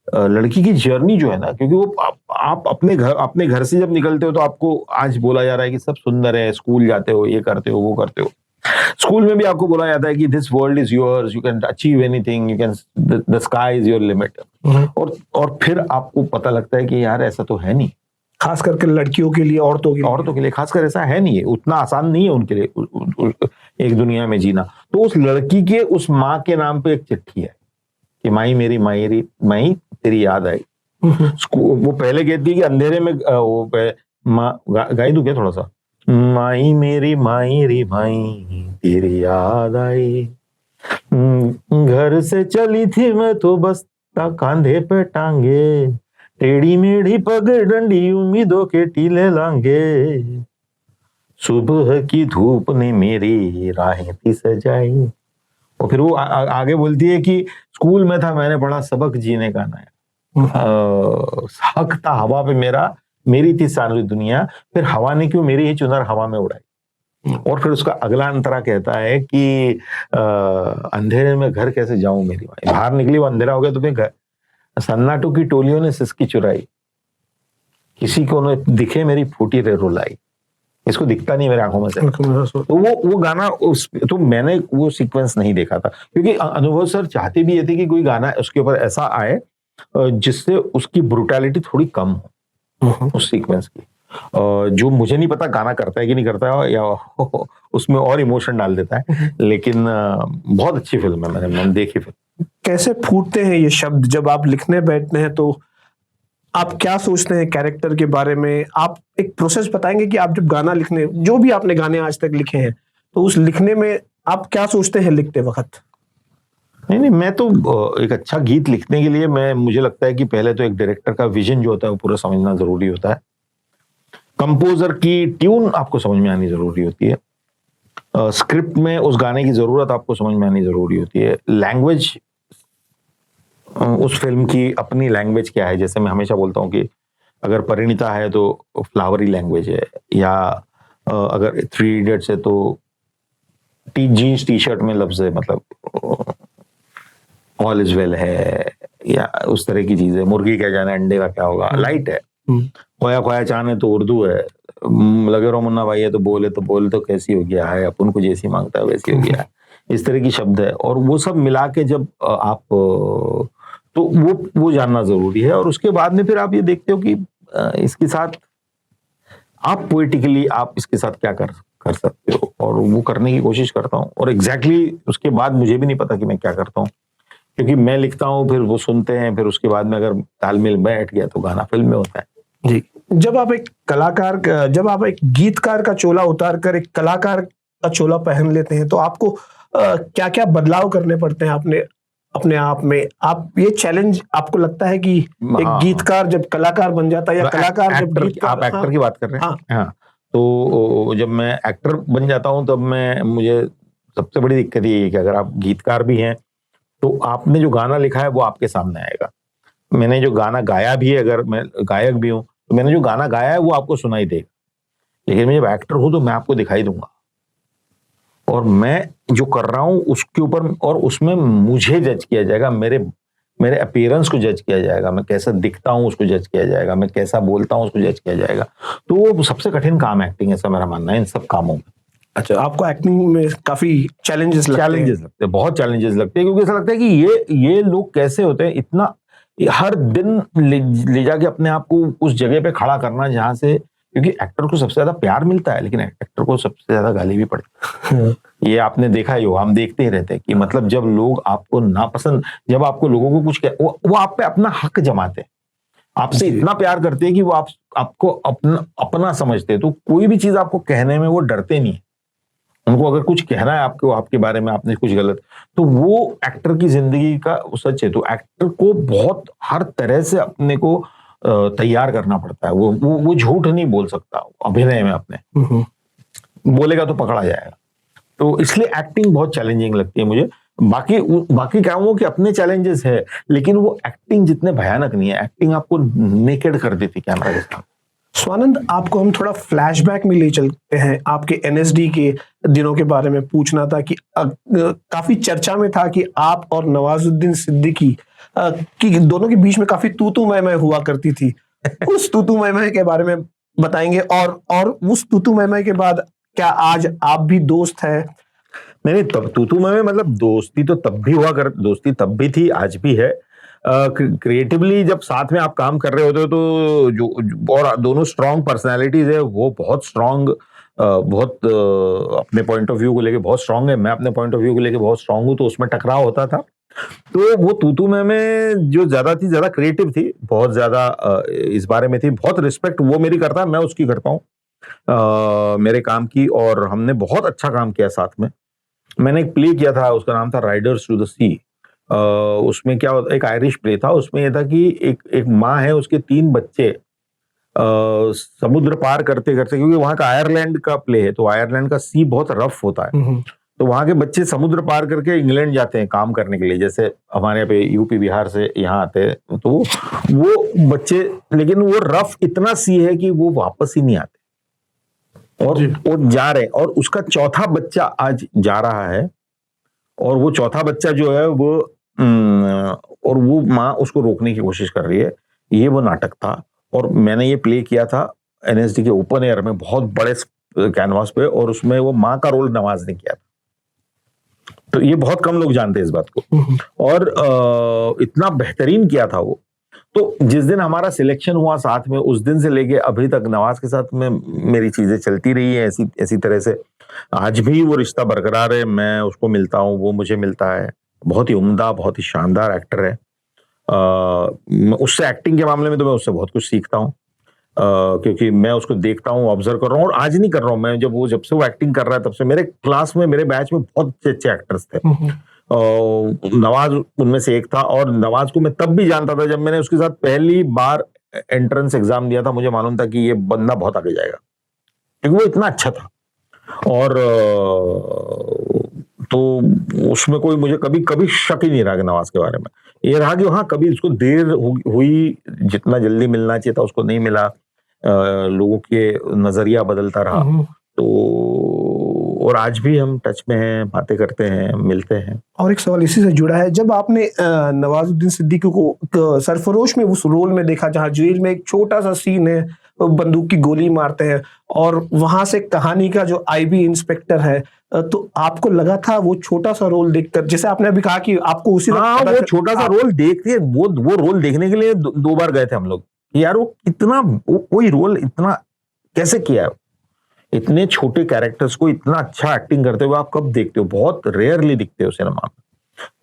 लड़की की जर्नी जो है ना, क्योंकि वो आप अपने घर से जब निकलते हो तो आपको आज बोला जा रहा है कि सब सुंदर है, स्कूल जाते हो, ये करते हो, वो करते हो। स्कूल में भी आपको बोला जाता है कि this world is yours, you can achieve anything, you can, the sky is your limit. और फिर आपको पता लगता है कि यार ऐसा तो है नहीं, खास करके लड़कियों के लिए, औरतों के लिए खासकर ऐसा है नहीं है, उतना आसान नहीं है उनके लिए एक दुनिया में जीना। तो उस लड़की के उस माँ के नाम पे एक चिट्ठी है कि माई मेरी माई तेरी याद आई। वो पहले कहती है कि अंधेरे में गाई दूं क्या थोड़ा सा, माई मेरी माई तेरी याद आई, घर से चली थी मैं तो बस्ता कांधे पे टांगे, टेढ़ी मेढ़ी पगडंडी उम्मीदों के टीले लांगे, सुबह की धूप ने मेरी राहें थी सजाई। और फिर वो आगे बोलती है कि स्कूल में था मैंने पढ़ा सबक जीने का नया, हक था हवा पे मेरी थी सारी दुनिया, फिर हवा ने क्यों मेरी ही चुनर हवा में उड़ाई। और फिर उसका अगला अंतरा कहता है कि अंधेरे में घर कैसे जाऊं मेरी माई, बाहर निकली वो अंधेरा हो गया तो फिर घर, सन्नाटों की टोलियों ने सिसकी चुराई, किसी को न दिखे मेरी फूटी रे रुलाई, इसको दिखता नहीं मेरे आंखों में से। तो वो गाना तो मैंने वो सीक्वेंस नहीं देखा था, क्योंकि अनुभव सर चाहते भी ये थे कि कोई गाना उसके ऊपर ऐसा आए जिससे उसकी ब्रुटैलिटी थोड़ी कम हो उस सीक्वेंस की, जो मुझे नहीं पता गाना करता है कि नहीं करता है, या उसमें और इमोशन डाल देता है, लेकिन बहुत अच्छी फिल्म है, मैंने देखी फिल्म। कैसे फूटते हैं ये शब्द जब आप लिखने बैठते हैं, तो आप क्या सोचते हैं कैरेक्टर के बारे में? आप एक प्रोसेस बताएंगे कि आप जब गाना लिखने, जो भी आपने गाने आज तक लिखे हैं, तो उस लिखने में आप क्या सोचते हैं लिखते वक्त? नहीं, मैं तो एक अच्छा गीत लिखने के लिए मुझे लगता है कि पहले तो एक डायरेक्टर का विजन जो होता है वो पूरा समझना जरूरी होता है, कंपोजर की ट्यून आपको समझ में आनी जरूरी होती है, स्क्रिप्ट में उस गाने की जरूरत आपको समझ में आनी जरूरी होती है, लैंग्वेज, उस फिल्म की अपनी लैंग्वेज क्या है। जैसे मैं हमेशा बोलता हूँ कि अगर परिणीता है तो फ्लावरी लैंग्वेज है, या अगर थ्री इडियट्स है तो जीन्स टी शर्ट में लफ्ज है, मतलब ऑल इज वेल है, या उस तरह की चीजें, मुर्गी क्या जाने अंडे का क्या होगा, लाइट है, खोया खोया चाने तो उर्दू है, लगे रो मुन्ना भाई है तो बोले तो कैसी हो गया है, अपन को जैसी मांगता है वैसी हो गया है, इस तरह की शब्द है। और वो सब मिला के जब आप, तो वो जानना जरूरी है। और उसके बाद में फिर आप ये देखते हो कि इसके साथ आप पोएटिकली आप इसके साथ क्या कर सकते हो, और वो करने की कोशिश करता हूँ। और एग्जैक्टली उसके बाद मुझे भी नहीं पता कि मैं क्या करता हूँ, क्योंकि मैं लिखता हूँ, फिर वो सुनते हैं, फिर उसके बाद में अगर तालमेल बैठ गया तो गाना फिल्म में होता है। जी, जब आप एक गीतकार का चोला उतार कर एक कलाकार का चोला पहन लेते हैं, तो आपको क्या क्या बदलाव करने पड़ते हैं अपने आप में? आप ये चैलेंज आपको लगता है कि एक गीतकार जब कलाकार बन जाता है, या कलाकार जब गीतकार? आप एक्टर की बात कर रहे हैं? हाँ। तो जब मैं एक्टर बन जाता हूँ तब मुझे सबसे बड़ी दिक्कत ये है कि अगर आप गीतकार भी हैं तो आपने जो गाना लिखा है वो आपके सामने आएगा। मैंने जो गाना गाया भी है, अगर मैं गायक भी हूँ तो मैंने जो गाना गाया है वो आपको सुनाई देगा, लेकिन मैं जब एक्टर हूं तो मैं आपको दिखाई दूंगा, और मैं जो कर रहा हूं उसके ऊपर, और उसमें मुझे जज किया जाएगा, मेरे अपीयरेंस को जज किया जाएगा, मैं कैसा दिखता हूं उसको जज किया जाएगा, मैं कैसा बोलता हूं उसको जज किया जाएगा। तो वो सबसे कठिन काम है एक्टिंग, ऐसा मेरा मानना है इन सब कामों में। अच्छा, आपको एक्टिंग में काफी चैलेंजेस लगते हैं? बहुत चैलेंजेस लगते हैं, क्योंकि ऐसा लगता है कि ये लोग कैसे होते हैं, इतना हर दिन ले जाके अपने आप को उस जगह पे खड़ा करना जहां से, क्योंकि एक्टर को सबसे ज्यादा प्यार मिलता है लेकिन एक्टर को सबसे ज्यादा गाली भी पड़ती है। ये आपने देखा ही हो, हम देखते ही रहते हैं कि मतलब जब लोग आपको नापसंद, जब आपको लोगों को कुछ वो आप पे अपना हक जमाते हैं, आपसे इतना प्यार करते हैं कि वो आपको अपना समझते हैं, तो कोई भी चीज आपको कहने में वो डरते नहीं है। उनको अगर कुछ कहना है आपको, आपके बारे में आपने कुछ गलत, तो वो एक्टर की जिंदगी का सच है। तो एक्टर को बहुत हर तरह से अपने को तैयार करना पड़ता है, वो झूठ नहीं बोल सकता अभिनय में अपने, बोलेगा तो पकड़ा जाएगा। तो इसलिए एक्टिंग बहुत चैलेंजिंग लगती है मुझे, बाकी क्या वो कि अपने चैलेंजेस है, लेकिन वो एक्टिंग जितने भयानक नहीं है। एक्टिंग आपको नेकेड कर देती कैमरा के सामने। स्वानंद, आपको हम थोड़ा फ्लैशबैक में ले चलते हैं। आपके एनएसडी के दिनों के बारे में पूछना था कि काफी चर्चा में था कि आप और नवाजुद्दीन सिद्दीकी की दोनों के बीच में काफी तू मैं हुआ करती थी। उस तू मैं के बारे में बताएंगे, और उस तू मैं के बाद क्या आज आप भी दोस्त हैं? नहीं, तब तू मैं मतलब दोस्ती तो तब भी हुआ कर, दोस्ती तब भी थी, आज भी है। क्रिएटिवली जब साथ में आप काम कर रहे होते हो तो और दोनों स्ट्रॉन्ग पर्सनालिटीज है, वो बहुत स्ट्रॉन्ग, बहुत अपने पॉइंट ऑफ व्यू को लेके बहुत स्ट्रॉन्ग है, मैं अपने पॉइंट ऑफ व्यू को लेके बहुत स्ट्रॉन्ग हूँ, तो उसमें टकराव होता था। तो वो तू मैं जो ज्यादा क्रिएटिव थी, बहुत ज्यादा इस बारे में थी, बहुत रिस्पेक्ट वो मेरी करता है, मैं उसकी करता हूँ मेरे काम की, और हमने बहुत अच्छा काम किया साथ में। मैंने एक प्ले किया था, उसका नाम था राइडर्स टू द सी। उसमें क्या होता, एक आयरिश प्ले था। उसमें यह था कि एक माँ है, उसके 3 बच्चे समुद्र पार करते करते, क्योंकि वहां का आयरलैंड का प्ले है, तो आयरलैंड का सी बहुत रफ होता है, तो वहां के बच्चे समुद्र पार करके इंग्लैंड जाते हैं काम करने के लिए, जैसे हमारे यहाँ पे यूपी बिहार से यहाँ आते हैं, तो वो बच्चे, लेकिन वो रफ इतना सी है कि वो वापस ही नहीं आते, और वो जा रहे हैं, और उसका चौथा बच्चा आज जा रहा है, और वो चौथा बच्चा जो है वो और वो माँ उसको रोकने की कोशिश कर रही है। ये वो नाटक था, और मैंने ये प्ले किया था एनएसडी के ओपन एयर में, बहुत बड़े कैनवास पे, और उसमें वो माँ का रोल नवाज ने किया था। तो ये बहुत कम लोग जानते हैं इस बात को, और इतना बेहतरीन किया था वो। तो जिस दिन हमारा सिलेक्शन हुआ साथ में, उस दिन से लेके अभी तक नवाज के साथ में मेरी चीजें चलती रही है ऐसी तरह से। आज भी वो रिश्ता बरकरार है, मैं उसको मिलता हूँ, वो मुझे मिलता है। बहुत ही उम्दा, बहुत ही शानदार एक्टर है। उससे एक्टिंग के मामले में तो मैं उससे बहुत कुछ सीखता हूँ, क्योंकि मैं उसको देखता हूँ, ऑब्जर्व कर रहा हूँ, और आज नहीं कर रहा हूँ मैं, जब से वो एक्टिंग कर रहा है तब से। मेरे क्लास में, मेरे बैच में बहुत अच्छे एक्टर्स थे, नवाज उनमें से एक था, और नवाज को मैं तब भी जानता था जब मैंने उसके साथ पहली बार एंट्रेंस एग्जाम दिया था। मुझे मालूम था कि ये बंदा बहुत आगे जाएगा, क्योंकि वो इतना अच्छा था। और तो उसमें कोई मुझे कभी शक ही नहीं रहा कि नवाज के बारे में। ये रहा कि हाँ, कभी उसको देर हुई, जितना जल्दी मिलना चाहिए था उसको नहीं मिला, लोगों के नजरिया बदलता रहा। तो और आज भी हम टच में हैं, बातें करते हैं, मिलते हैं। और एक सवाल इसी से जुड़ा है, जब आपने नवाजुद्दीन सिद्दीकी को सरफरोश में उस रोल में देखा, जहां जेल में एक छोटा सा सीन है, बंदूक की गोली मारते हैं, और वहां से कहानी का जो आईबी इंस्पेक्टर है, तो आपको लगा था वो छोटा सा रोल देखकर, जैसे आपने अभी कहा कि आपको उसी वो छोटा सा रोल देखते, वो रोल देखने के लिए 2 बार गए थे हम लोग। यार वो कितना, कोई रोल इतना कैसे किया है, इतने छोटे कैरेक्टर्स को इतना अच्छा एक्टिंग करते हुए आप कब देखते हो? बहुत रेयरली दिखते हो सिनेमा में।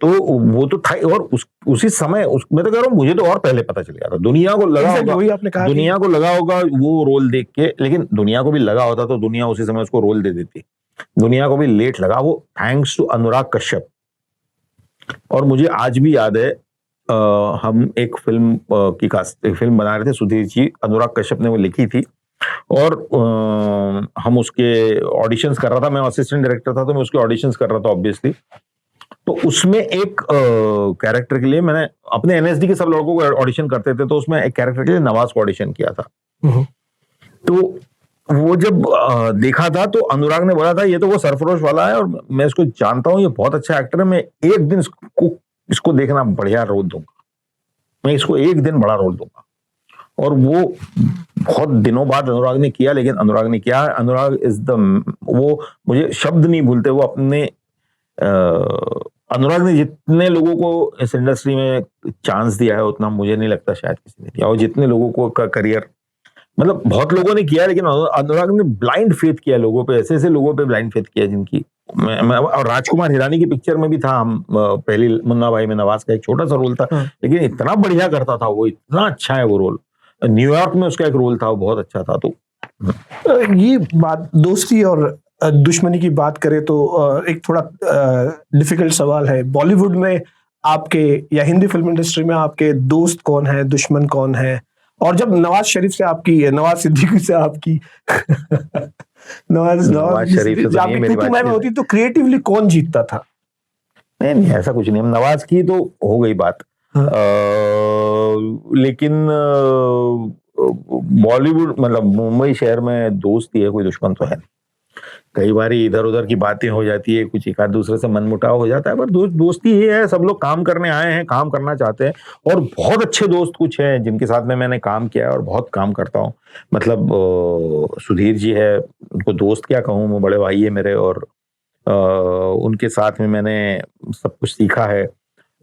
तो वो तो था, और उसी समय मैं तो कह रहा हूँ, मुझे तो और पहले पता चल गया था। दुनिया को लगा होगा, दुनिया को लगा होगा वो रोल देख के, लेकिन दुनिया को भी लगा होता तो दुनिया उसी समय उसको रोल दे देती। दुनिया को भी लेट लगा वो, थैंक्स टू अनुराग कश्यप। और मुझे आज भी याद है, हम एक फिल्म बना रहे थे, सुधीर जी, अनुराग कश्यप ने वो लिखी थी, और हम उसके ऑडिशंस कर रहा था। मैं असिस्टेंट डायरेक्टर था, तो मैं उसके ऑडिशंस कर रहा था ऑब्वियसली। तो उसमें एक कैरेक्टर के लिए मैंने अपने एनएसडी के सब लड़कों को ऑडिशन करते थे, तो उसमें एक कैरेक्टर के लिए नवाज को ऑडिशन किया था। तो वो जब देखा था, तो अनुराग ने बोला था ये तो वो सरफरोश वाला है, और मैं इसको जानता हूँ, ये बहुत अच्छा एक्टर है, मैं एक दिन इसको देखना बढ़िया रोल दूंगा, मैं इसको एक दिन बड़ा रोल दूंगा। और वो बहुत दिनों बाद अनुराग ने किया, लेकिन अनुराग इज द, वो मुझे शब्द नहीं भूलते, वो अपने अनुराग ने जितने लोगों को इस इंडस्ट्री में चांस दिया है, उतना मुझे नहीं लगता शायद किसी ने दिया। और जितने लोगों को का करियर, मतलब बहुत लोगों ने किया, लेकिन अनुराग ने ब्लाइंड फेथ किया लोगों पे, ऐसे लोगों पे ब्लाइंड फेथ किया जिनकी मैं और राजकुमार हिरानी की पिक्चर में भी था, हम पहली मुन्ना भाई में नवाज का एक छोटा सा रोल था, लेकिन इतना बढ़िया करता था वो, इतना अच्छा है वो रोल। न्यूयॉर्क में उसका एक रोल था, वो बहुत अच्छा था। तो ये बात दोस्ती और दुश्मनी की बात करें तो एक थोड़ा डिफिकल्ट सवाल है। बॉलीवुड में आपके या हिंदी फिल्म इंडस्ट्री में आपके दोस्त कौन है, दुश्मन कौन है? और जब नवाज शरीफ से आपकी, नवाज सिद्दीकी से आपकी नवाज शरीफ से आपकी में होती तो क्रिएटिवली कौन जीतता था? नहीं नहीं, ऐसा कुछ नहीं। हम नवाज की तो हो गई बात, हाँ। लेकिन बॉलीवुड मतलब मुंबई शहर में दोस्ती है, कोई दुश्मन तो है नहीं। कई बार इधर उधर की बातें हो जाती है, कुछ एक आध दूसरे से मनमुटाव हो जाता है, पर दोस्ती ही है। सब लोग काम करने आए हैं, काम करना चाहते हैं, और बहुत अच्छे दोस्त कुछ हैं जिनके साथ में मैंने काम किया है और बहुत काम करता हूँ। मतलब सुधीर जी है, उनको दोस्त क्या कहूँ, वो बड़े भाई है मेरे, और उनके साथ में मैंने सब कुछ सीखा है।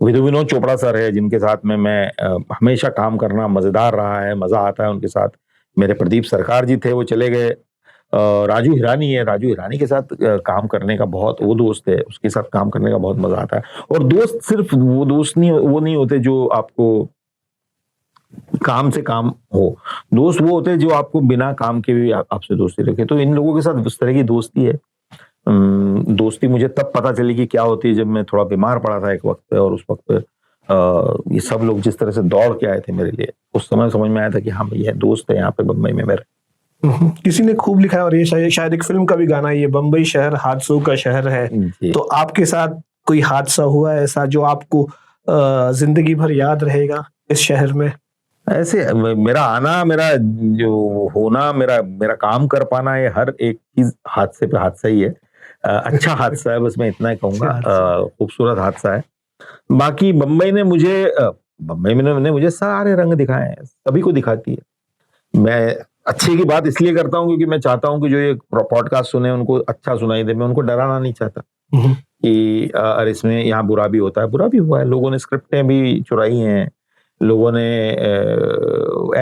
विनोद चोपड़ा सर है, जिनके साथ में मैं हमेशा काम करना मजेदार रहा है, मजा आता है उनके साथ। मेरे प्रदीप सरकार जी थे, वो चले गए। राजू हिरानी है, राजू हिरानी के साथ काम करने का बहुत, वो दोस्त है, उसके साथ काम करने का बहुत मजा आता है। और दोस्त सिर्फ वो दोस्त नहीं, वो नहीं होते जो आपको काम से काम हो, दोस्त वो होते हैं जो आपको बिना काम के भी आपसे दोस्ती रखे। तो इन लोगों के साथ उस तरह की दोस्ती है। दोस्ती मुझे तब पता चली कि क्या होती है जब मैं थोड़ा बीमार पड़ा था एक वक्त पे, और उस वक्त पे ये सब लोग जिस तरह से दौड़ के आए थे मेरे लिए, उस समय समझ में आया था कि हाँ भैया दोस्त है यहाँ पे बम्बई में मेरे। किसी ने खूब लिखा है, और ये शायद एक फिल्म का भी गाना है, ये बम्बई शहर हादसों का शहर है। जी। तो आपके साथ कोई हादसा हुआ है ऐसा जो आपको जिंदगी भर याद रहेगा इस शहर में? ऐसे मेरा आना, मेरा जो होना, मेरा मेरा काम कर पाना, ये हर एक चीज हादसे पे हादसा ही है। अच्छा हादसा है, बस मैं इतना ही कहूंगा। खूबसूरत हादसा है। बाकी बम्बई ने मुझे सारे रंग दिखाए हैं, सभी को दिखाती है। मैं अच्छे की बात इसलिए करता हूँ क्योंकि मैं चाहता हूँ कि जो ये पॉडकास्ट सुने उनको अच्छा सुनाई दे। मैं उनको डराना नहीं चाहता कि अरे इसमें यहाँ बुरा भी होता है। बुरा भी हुआ है, लोगों ने स्क्रिप्टें भी चुराई हैं, लोगों ने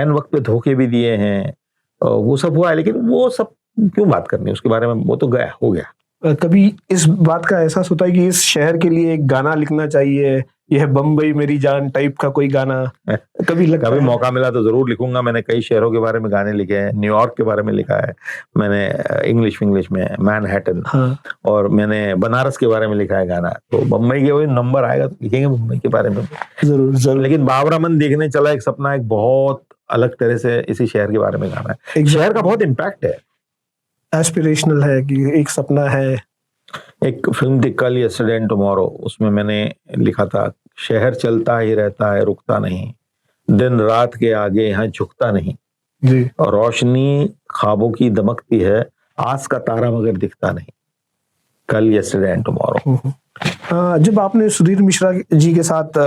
एन वक्त पे धोखे भी दिए हैं, वो सब हुआ है। लेकिन वो सब क्यों बात करनी है उसके बारे में, वो तो गया हो गया। कभी इस बात का एहसास होता है कि इस शहर के लिए एक गाना लिखना चाहिए, यह बम्बई मेरी जान टाइप का कोई गाना कभी लगता कभी है? मौका मिला तो जरूर लिखूंगा। मैंने कई शहरों के बारे में गाने लिखे हैं, न्यूयॉर्क के बारे में लिखा है मैंने, इंग्लिश में मैनहट्टन। हाँ। और मैंने बनारस के बारे में लिखा है गाना। तो बम्बई के वही नंबर आएगा तो लिखेंगे मुंबई के बारे में। जरूर जरूर। लेकिन बाबरा मन देखने चला एक सपना, एक बहुत अलग तरह से इसी शहर के बारे में गाना है। एक शहर का बहुत इम्पैक्ट है, एस्पिरेशनल है कि एक सपना है। एक फिल्म थी कल, यस्टरडे एंड टुमारो, उसमें मैंने लिखा था, शहर चलता ही रहता है रुकता नहीं, दिन रात के आगे यहाँ झुकता नहीं जी। और रोशनी ख्वाबों की दमकती है, आस का तारा मगर दिखता नहीं। कल, यस्टरडे एंड टुमारो। जब आपने सुधीर मिश्रा जी के साथ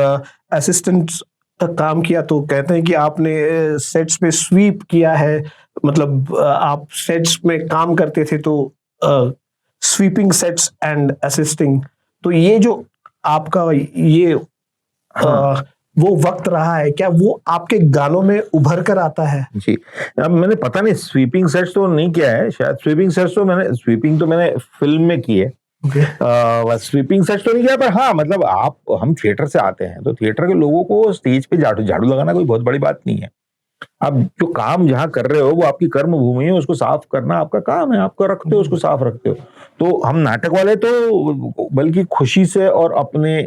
असिस्टेंट तक काम किया तो कहते हैं कि आपने सेट्स पे स्वीप किया है, मतलब आप सेट्स में काम करते थे तो स्वीपिंग सेट्स एंड असिस्टिंग, तो ये जो आपका ये वो वक्त रहा है, क्या वो आपके गानों में उभर कर आता है? जी, अब मैंने पता नहीं स्वीपिंग सेट्स तो नहीं किया है, शायद स्वीपिंग तो मैंने फिल्म में की है। स्वीपिंग सेट्स तो नहीं किया, पर हाँ मतलब हम थिएटर से आते हैं तो थिएटर के लोगों को स्टेज पे झाड़ू लगाना कोई बहुत बड़ी बात नहीं है। आप जो काम जहाँ कर रहे हो वो आपकी कर्म भूमि है, उसको साफ करना आपका काम है, आपका रखते हो, उसको साफ रखते हो। तो हम नाटक वाले तो बल्कि खुशी से और अपने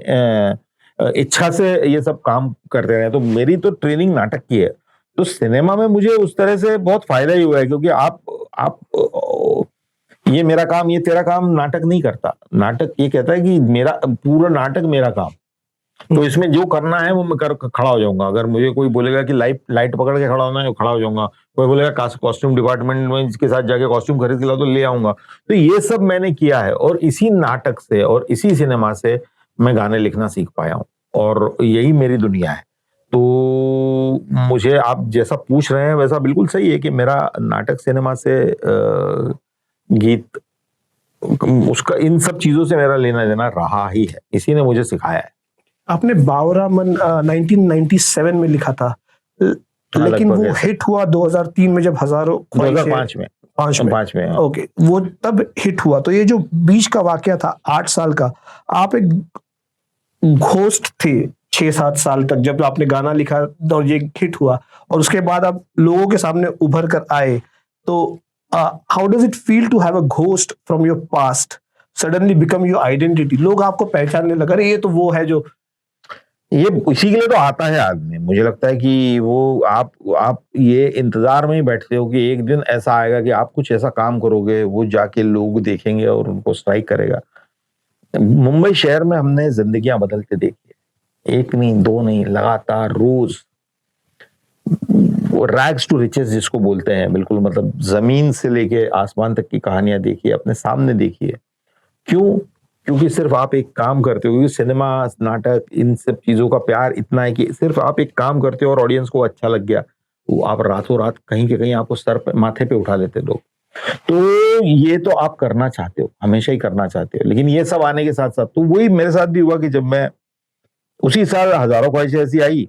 इच्छा से ये सब काम करते रहे। तो मेरी तो ट्रेनिंग नाटक की है, तो सिनेमा में मुझे उस तरह से बहुत फायदा ही हुआ है, क्योंकि आप ये मेरा काम, ये तेरा काम नाटक नहीं करता। नाटक ये कहता है कि मेरा पूरा नाटक मेरा काम, तो इसमें जो करना है वो मैं खड़ा हो जाऊंगा। अगर मुझे कोई बोलेगा कि लाइट पकड़ के खड़ा होना है, खड़ा हो जाऊंगा। कोई बोलेगा कॉस्ट्यूम डिपार्टमेंट में इसके साथ जाके कॉस्ट्यूम खरीद के लाओ, तो ले आऊंगा। तो ये सब मैंने किया है, और इसी नाटक से और इसी सिनेमा से मैं गाने लिखना सीख पाया हूँ, और यही मेरी दुनिया है। तो मुझे आप जैसा पूछ रहे हैं वैसा बिल्कुल सही है कि मेरा नाटक, सिनेमा से गीत, उसका इन सब चीजों से मेरा लेना देना रहा ही है, इसी ने मुझे सिखाया है। आपने बावरा मन 1997 में लिखा था, लेकिन वो हिट हुआ 2003 में जब हजारों 2005 में 5 में ओके, वो तब हिट हुआ। तो ये जो बीच का वाकया था 8 साल का, आप एक घोस्ट थे 6-7 साल तक जब आपने गाना लिखा और ये हिट हुआ, और उसके बाद आप लोगों के सामने उभर कर आए। तो how does it feel to have a ghost from your past suddenly become your identity? लोग आपको पहचानने लगा, अरे ये तो वो है जो, ये इसी के लिए तो आता है आदमी। मुझे लगता है कि वो आप ये इंतजार में ही बैठते हो कि एक दिन ऐसा आएगा कि आप कुछ ऐसा काम करोगे, वो जाके लोग देखेंगे और उनको स्ट्राइक करेगा। मुंबई शहर में हमने जिंदगियां बदलते देखी है, एक नहीं दो नहीं, लगातार रोज रैग्स टू रिचेस जिसको बोलते हैं, बिल्कुल मतलब जमीन से लेके आसमान तक की कहानियां देखी है, अपने सामने देखी है। क्यों? क्योंकि सिर्फ आप एक काम करते हो, क्योंकि सिनेमा नाटक इन सब चीजों का प्यार इतना है कि सिर्फ आप एक काम करते हो और ऑडियंस को अच्छा लग गया, तो आप रातों रात कहीं के कहीं आपको सर पे माथे पे उठा लेते लोग। तो ये तो आप करना चाहते हो, हमेशा ही करना चाहते हो, लेकिन ये सब आने के साथ साथ तो वही मेरे साथ भी हुआ कि जब मैं उसी साल हजारों ख्वाहिशें ऐसी आई,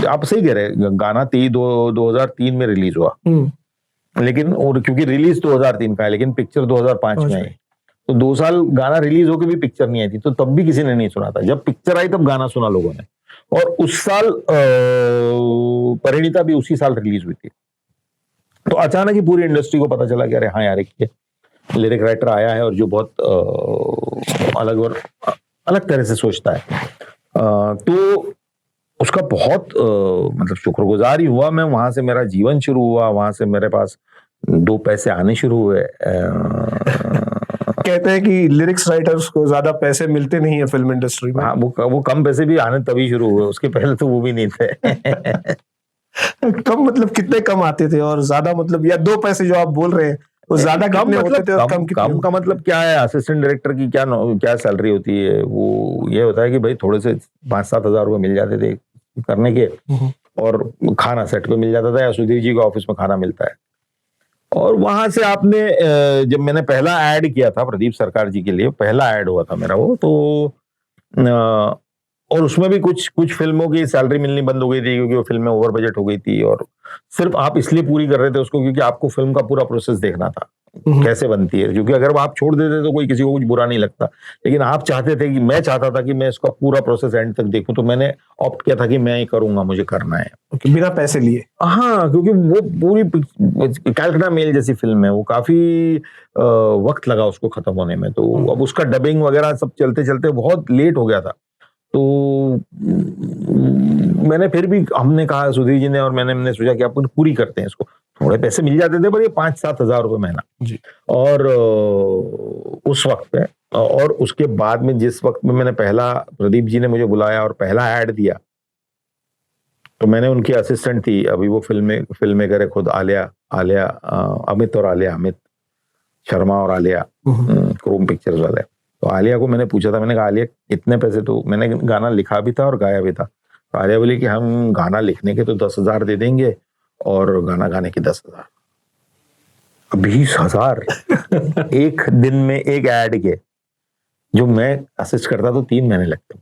आप सही कह रहे हैं, गाना 2003 में रिलीज हुआ, लेकिन और क्योंकि रिलीज 2003 का है लेकिन पिक्चर 2005 में आई, तो 2 साल गाना रिलीज होके भी पिक्चर नहीं आई थी, तो तब भी किसी ने नहीं सुना था। जब पिक्चर आई तब गाना सुना लोगों ने, और उस साल परिणीता भी उसी साल रिलीज हुई थी। तो अचानक ही पूरी इंडस्ट्री को पता चला कि अरे हाँ यार, एक लिरिक राइटर आया है और जो बहुत अलग तरह से सोचता है। तो उसका बहुत मतलब शुक्रगुजार ही हुआ मैं। वहां से मेरा जीवन शुरू हुआ, वहां से मेरे पास 2 पैसे आने शुरू हुए। कहते हैं कि लिरिक्स राइटर्स को ज्यादा पैसे मिलते नहीं है फिल्म इंडस्ट्री में। हाँ, वो कम पैसे भी आने तभी शुरू हुए, उसके पहले तो वो भी नहीं थे। कम मतलब कितने कम आते थे, और ज्यादा मतलब, या 2 पैसे जो आप बोल रहे हैं वो ज्यादा कितने होते थे और कम कितने? कम का मतलब क्या है? असिस्टेंट डायरेक्टर की क्या सैलरी होती है? वो ये होता है कि भाई थोड़े से 5-7 हजार रुपए मिल जाते थे करने के, और खाना सेट पे मिल जाता था, या सुधीर जी का ऑफिस में खाना मिलता है। और वहां से आपने जब मैंने पहला ऐड किया था प्रदीप सरकार जी के लिए, पहला ऐड हुआ था मेरा वो, तो और उसमें भी कुछ फिल्मों की सैलरी मिलनी बंद हो गई थी क्योंकि वो फिल्में ओवर बजट हो गई थी, और सिर्फ आप इसलिए पूरी कर रहे थे उसको क्योंकि आपको फिल्म का पूरा प्रोसेस देखना था कैसे बनती है, क्योंकि अगर आप छोड़ देते तो कोई किसी को कुछ बुरा नहीं लगता, लेकिन आप चाहते थे कि मैं चाहता था कि मैं इसका पूरा प्रोसेस एंड तक देखूं, तो मैंने ऑप्ट किया था कि मैं ही करूंगा, मुझे करना है बिना पैसे लिए। हाँ, क्योंकि वो पूरी कैलकाटा मेल जैसी फिल्म है, वो काफी वक्त लगा उसको खत्म होने में, तो अब उसका डबिंग वगैरह सब चलते चलते बहुत लेट हो गया था। तो मैंने फिर भी, हमने कहा सुधीर जी ने और हमने सोचा कि अपन पूरी करते हैं इसको। थोड़े पैसे मिल जाते थे पर ये 5-7 हजार रुपए महीना जी। और उस वक्त पे, और उसके बाद में जिस वक्त में मैंने पहला, प्रदीप जी ने मुझे बुलाया और पहला ऐड दिया, तो मैंने उनकी असिस्टेंट थी, अभी वो फिल्म मेकर है खुद, आलिया अमित शर्मा और आलिया, क्रोम पिक्चर्स वाले। तो आलिया को मैंने पूछा था, मैंने कहा आलिया इतने पैसे, तो मैंने गाना लिखा भी था और गाया भी था। तो आलिया बोली कि हम गाना लिखने के तो 10 हजार दे देंगे और गाना गाने के 10 हजार। 20 हजार एक दिन में एक ऐड के, जो मैं असिस्ट करता तो 3 महीने लगते,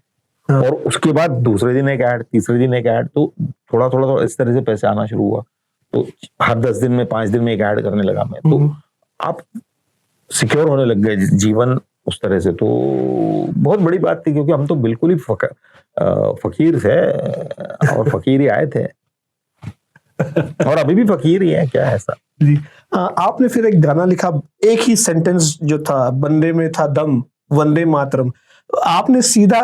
और उसके बाद दूसरे दिन एक ऐड, तीसरे दिन एक ऐड, तो थोड़ा थोड़ा इस तरह से पैसे आना शुरू हुआ। तो हर 10 दिन में 5 दिन में एक ऐड करने लगा मैं, तो आप सिक्योर होने लग गए जीवन उस तरह से। तो बहुत बड़ी बात थी क्योंकि हम तो बिल्कुल ही फकीर थे और फकीर ही आए थे और अभी भी फकीर ही है, क्या है ऐसा। जी। आपने फिर एक गाना लिखा, एक ही सेंटेंस जो था, बंदे में था दम वंदे मातरम। आपने सीधा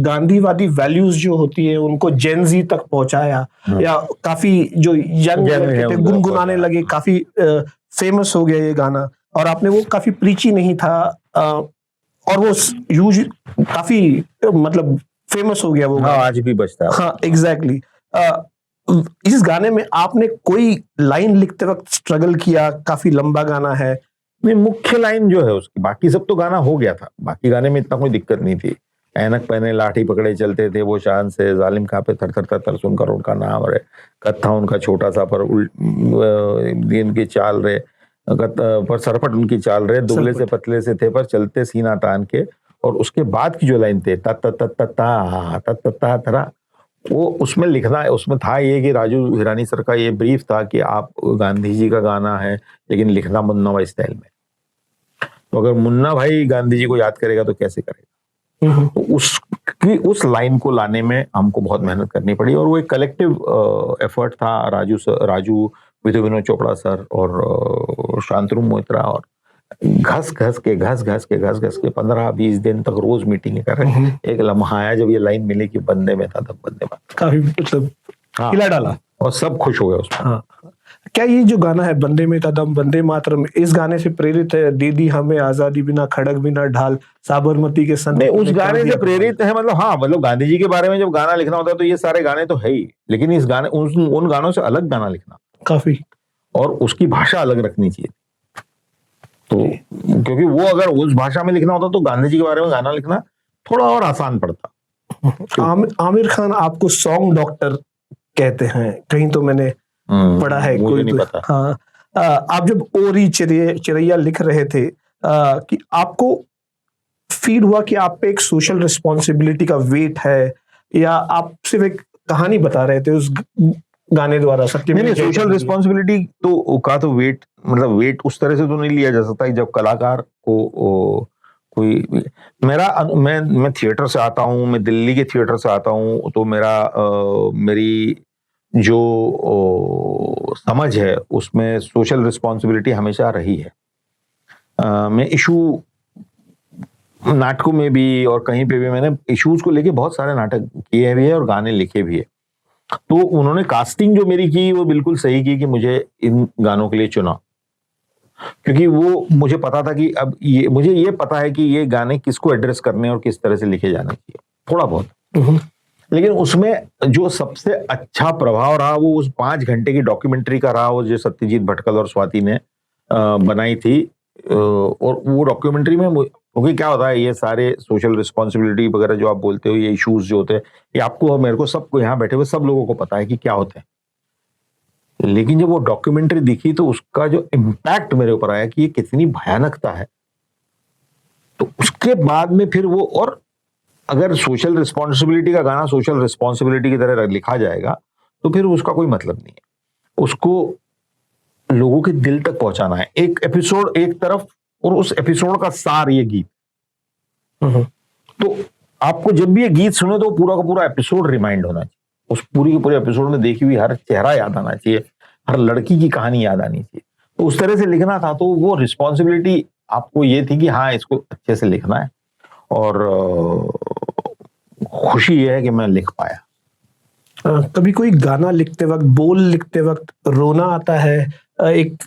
गांधीवादी वैल्यूज जो होती है उनको जेन जी तक पहुंचाया, या काफी जो यंग थे गुनगुनाने लगे, काफी फेमस हो गया ये गाना, और आपने वो काफी प्रीची नहीं था, और वो यूज काफी मतलब फेमस हो गया वो। हाँ, आज भी बजता है। हाँ, एग्जैक्टली। इस गाने में आपने कोई लाइन लिखते वक्त स्ट्रगल किया? काफी लंबा गाना है। नहीं, मुख्य लाइन जो है उसकी, बाकी सब तो गाना हो गया था, बाकी गाने में इतना कोई दिक्कत नहीं थी। ऐनक पहने लाठी पकड़े चलते थे वो शान से, जालिम खां पे थर थर थर थर सुनकर उनका नाम रे, कत्था उनका छोटा सा पर इनकी चाल रे, पर सरपट उनकी चाल रे, दुबले से पतले से थे पर चलते सीना तान के। और उसके बाद की जो लाइन थे ता ता ता ता ता ता ता ता, वो उसमें लिखना, उसमें था ये कि राजू हिरानी सर का ये ब्रीफ था कि आप गांधी जी का गाना है लेकिन लिखना मुन्ना भाई स्टाइल में। तो अगर मुन्ना भाई गांधी जी को याद करेगा तो कैसे करेगा? तो उस लाइन को लाने में हमको बहुत मेहनत करनी पड़ी, और वो एक कलेक्टिव एफर्ट था। राजू विनोद चोपड़ा सर और शांतनु मोइत्रा, और घस घस के 15-20 दिन तक रोज मीटिंग कर रहे। एक लम्हा आया जब ये लाइन मिली कि बंदे में था तब बंदे में, काफी मतलब हिला डाला, और सब खुश हो गए उसमें। हाँ। क्या ये जो गाना है वंदे में कदम वंदे मातरम, इस गाने से प्रेरित है? दे दी हमें आजादी बिना खड़क बिना ढाल, साबरमती के संत नहीं, उस ने कर गाने दिया से प्रेरित है, मतलब हाँ, मतलब गांधी जी के बारे में जब गाना लिखना होता है तो ये सारे गाने तो है ही, लेकिन इस गाने उन गानों से अलग गाना लिखना काफी। और उसकी भाषा अलग रखनी चाहिए। तो क्योंकि वो अगर उस भाषा में लिखना होता तो गांधी जी के बारे में गाना लिखना थोड़ा और आसान पड़ता। आमिर खान आपको सॉन्ग डॉक्टर कहते हैं, कहीं तो मैंने पढ़ा है। मुझे कोई नहीं तो, पता। हाँ। आप जब ओरी चिरैया लिख रहे थे, कि आपको फील हुआ कि आप पे एक सोशल रिस्पॉन्सिबिलिटी का वेट है, या आप सिर्फ एक कहानी बता रहे थे उस गाने द्वारा? सत्य नहीं, सोशल रिस्पॉन्सिबिलिटी तो वेट, मतलब वेट उस तरह से तो नहीं लिया जा सकता कि जब कलाकार को कोई मैं थिएटर से आता हूँ, मैं दिल्ली के थिएटर से आता हूँ, तो मेरी जो समझ है उसमें सोशल रिस्पॉन्सिबिलिटी हमेशा रही है। मैं इशू नाटकों में भी और कहीं पे भी मैंने इश्यूज को लेके बहुत सारे नाटक किए भी है और गाने लिखे भी है। तो उन्होंने कास्टिंग जो मेरी की वो बिल्कुल सही की कि मुझे इन गानों के लिए चुना, क्योंकि वो मुझे पता था कि अब मुझे ये पता है कि ये गाने किसको एड्रेस करने और किस तरह से लिखे जाने चाहिए, थोड़ा बहुत। लेकिन उसमें जो सबसे अच्छा प्रभाव रहा वो उस 5 घंटे की डॉक्यूमेंट्री का रहा, वो जो सत्यजीत भटकल और स्वाति ने बनाई थी। और वो डॉक्यूमेंट्री में, क्योंकि क्या होता है, ये सारे सोशल रिस्पॉन्सिबिलिटी वगैरह जो आप बोलते हो, ये इश्यूज जो होते हैं, ये आपको और मेरे को, सबको, यहाँ बैठे हुए सब लोगों को पता है कि क्या होते हैं। लेकिन जब वो डॉक्यूमेंट्री दिखी तो उसका जो इम्पैक्ट मेरे ऊपर आया कि ये कितनी भयानकता है, तो उसके बाद में फिर वो, और अगर सोशल रिस्पॉन्सिबिलिटी का गाना सोशल रिस्पॉन्सिबिलिटी की तरह लिखा जाएगा तो फिर उसका कोई मतलब नहीं है। उसको लोगों के दिल तक पहुंचाना है, एक एपिसोड एक तरफ और उस एपिसोड का सार ये गीत। तो आपको जब भी ये गीत सुने तो पूरा का पूरा एपिसोड रिमाइंड होना चाहिए, उस पूरी के पूरे एपिसोड में देखी हुई हर चेहरा याद आना चाहिए, हर लड़की की कहानी याद आनी चाहिए। तो उस तरह से लिखना था, तो वो रिस्पॉन्सिबिलिटी आपको ये थी कि हाँ, इसको अच्छे से लिखना है। और खुशी ये है कि मैं लिख पाया। कभी कोई गाना लिखते वक्त, बोल लिखते वक्त रोना आता है? एक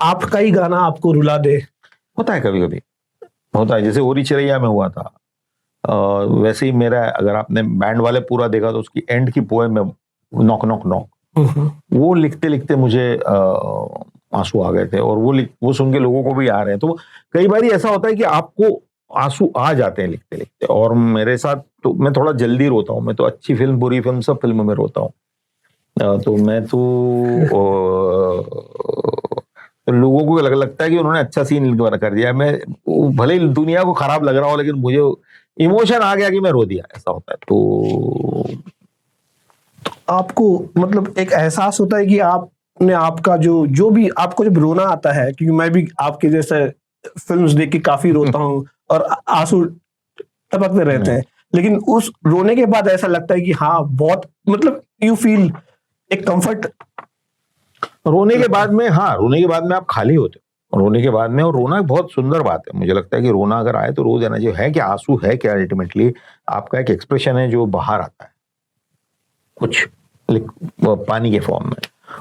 आपका ही गाना आपको रुला दे? होता है, कभी कभी होता है, जैसे ओरी चिरैया में हुआ था। वैसे ही मेरा, अगर आपने बैंड वाले पूरा देखा तो उसकी एंड की पोएम में नॉक नॉक नॉक, वो लिखते लिखते मुझे आंसू आ गए थे, और वो सुन के लोगों को भी आ रहे हैं। तो कई बार ऐसा होता है कि आपको आंसू आ जाते हैं लिखते लिखते, और मेरे साथ तो मैं थोड़ा जल्दी रोता हूँ। मैं तो अच्छी फिल्म बुरी फिल्म सब फिल्मों में रोता हूँ। तो मैं तो लोगों को लगता है कि उन्होंने अच्छा सीन कर दिया, मैं भले ही दुनिया को खराब लग रहा हो, लेकिन मुझे इमोशन आ गया कि मैं रो दिया, ऐसा होता है। तो आपको मतलब एक एहसास होता है कि आपने, आपका जो भी आपको जब रोना आता है, क्योंकि मैं भी आपके जैसे फिल्म्स देख के काफी रोता हूँ और आंसू टपकते रहते हैं, लेकिन उस रोने के बाद ऐसा लगता है कि हाँ, बहुत मतलब यू फील एक कंफर्ट। रोने के बाद में, हाँ, रोने के बाद में आप खाली होते हो, रोने के बाद में। और रोना एक बहुत सुंदर बात है, मुझे लगता है कि रोना अगर आए तो रो देना चाहिए। है क्या, आंसू है क्या, अल्टीमेटली आपका एक एक्सप्रेशन है जो बाहर आता है कुछ पानी के फॉर्म में,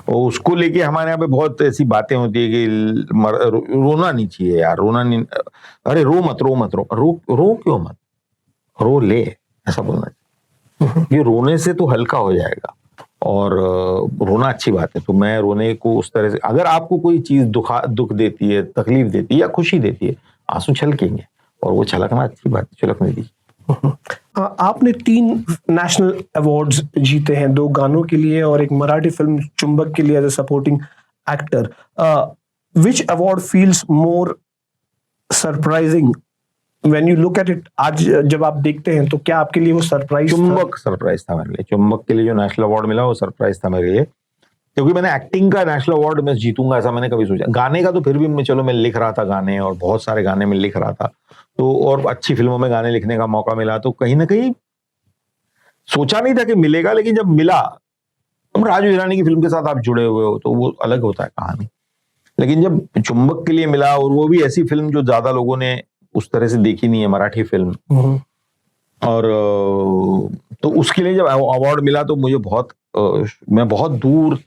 और उसको लेके हमारे यहाँ पे बहुत ऐसी बातें होती है कि रोना नहीं चाहिए यार, रोना नहीं, अरे रो मत, रो मत, रो क्यों मत, रो ले, ऐसा बोलना चाहिए। ये रोने से तो हल्का हो जाएगा, और रोना अच्छी बात है। तो मैं रोने को उस तरह से, अगर आपको कोई चीज दुख देती है, तकलीफ देती है या खुशी देती है, आंसू छलकेंगे, और वो छलकना अच्छी बात है, छलकने दीजिए। आपने 3 नेशनल अवार्ड्स जीते हैं, 2 गानों के लिए और एक मराठी फिल्म चुंबक के लिए as a supporting actor. Which award feels more surprising when you look at it? आज जब आप देखते हैं तो क्या आपके लिए वो सरप्राइज? चुंबक सरप्राइज था मेरे लिए। चुंबक के लिए जो नेशनल अवार्ड मिला वो सरप्राइज था मेरे लिए, क्योंकि मैंने एक्टिंग का नेशनल अवार्ड मैं जीतूंगा ऐसा मैंने कभी सोचा। गाने का तो फिर भी मैं लिख रहा था गाने, और बहुत सारे गाने में लिख रहा था, तो और अच्छी फिल्मों में गाने लिखने का मौका मिला, तो कहीं ना कहीं सोचा नहीं था कि मिलेगा, लेकिन जब मिला, तुम राजू हिरानी की फिल्म के साथ आप जुड़े हुए हो तो वो अलग होता है कहानी। लेकिन जब चुंबक के लिए मिला, और वो भी ऐसी फिल्म जो ज्यादा लोगों ने उस तरह से देखी नहीं है, मराठी फिल्म, और तो उसके लिए जब अवार्ड मिला तो मुझे बहुत, मैं बहुत दूर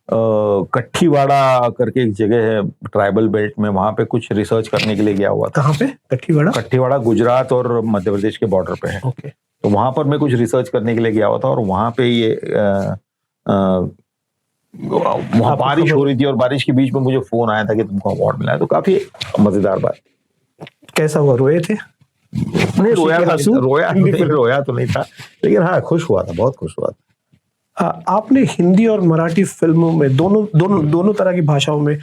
कट्ठीवाड़ा करके एक जगह है ट्राइबल बेल्ट में, वहां पे कुछ रिसर्च करने के लिए गया हुआ था। कहाँ पे? कट्ठीवाड़ा? कट्ठीवाड़ा गुजरात और मध्य प्रदेश के बॉर्डर पे है। ओके। तो वहां पर मैं कुछ रिसर्च करने के लिए गया हुआ था और वहां पे ये वहां बारिश हो रही थी और बारिश के बीच में मुझे फोन आया था कि तुमको अवार्ड मिला है। तो काफी मजेदार बात। कैसा हुआ, रोए थे? नहीं रोया तो नहीं था, लेकिन हाँ खुश हुआ था, बहुत खुश हुआ था। आपने हिंदी और मराठी फिल्मों में दोनों तरह की भाषाओं में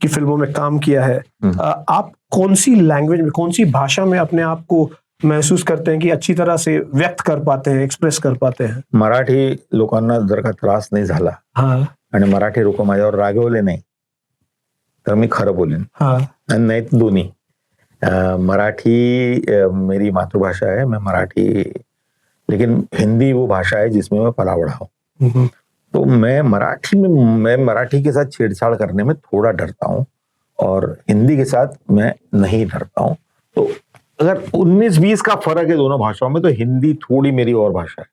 की फिल्मों में काम किया है। आप कौन सी लैंग्वेज में, कौन सी भाषा में अपने आप को महसूस करते हैं कि अच्छी तरह से व्यक्त कर पाते हैं, एक्सप्रेस कर पाते हैं? मराठी लोकांना जर का त्रास नाही झाला आणि मराठी लोक माझ्यावर रागवले नाही तर मी खरं बोलेन, नाही तर दोन्ही। मराठी मेरी मातृभाषा है, मैं मराठी, लेकिन हिंदी वो भाषा है जिसमें मैं पला बढ़ा हूँ। तो मैं मराठी के साथ छेड़छाड़ करने में थोड़ा डरता हूँ और हिंदी के साथ मैं नहीं डरता हूँ। तो अगर 19-20 का फर्क है दोनों भाषाओं में, तो हिंदी थोड़ी मेरी और भाषा है।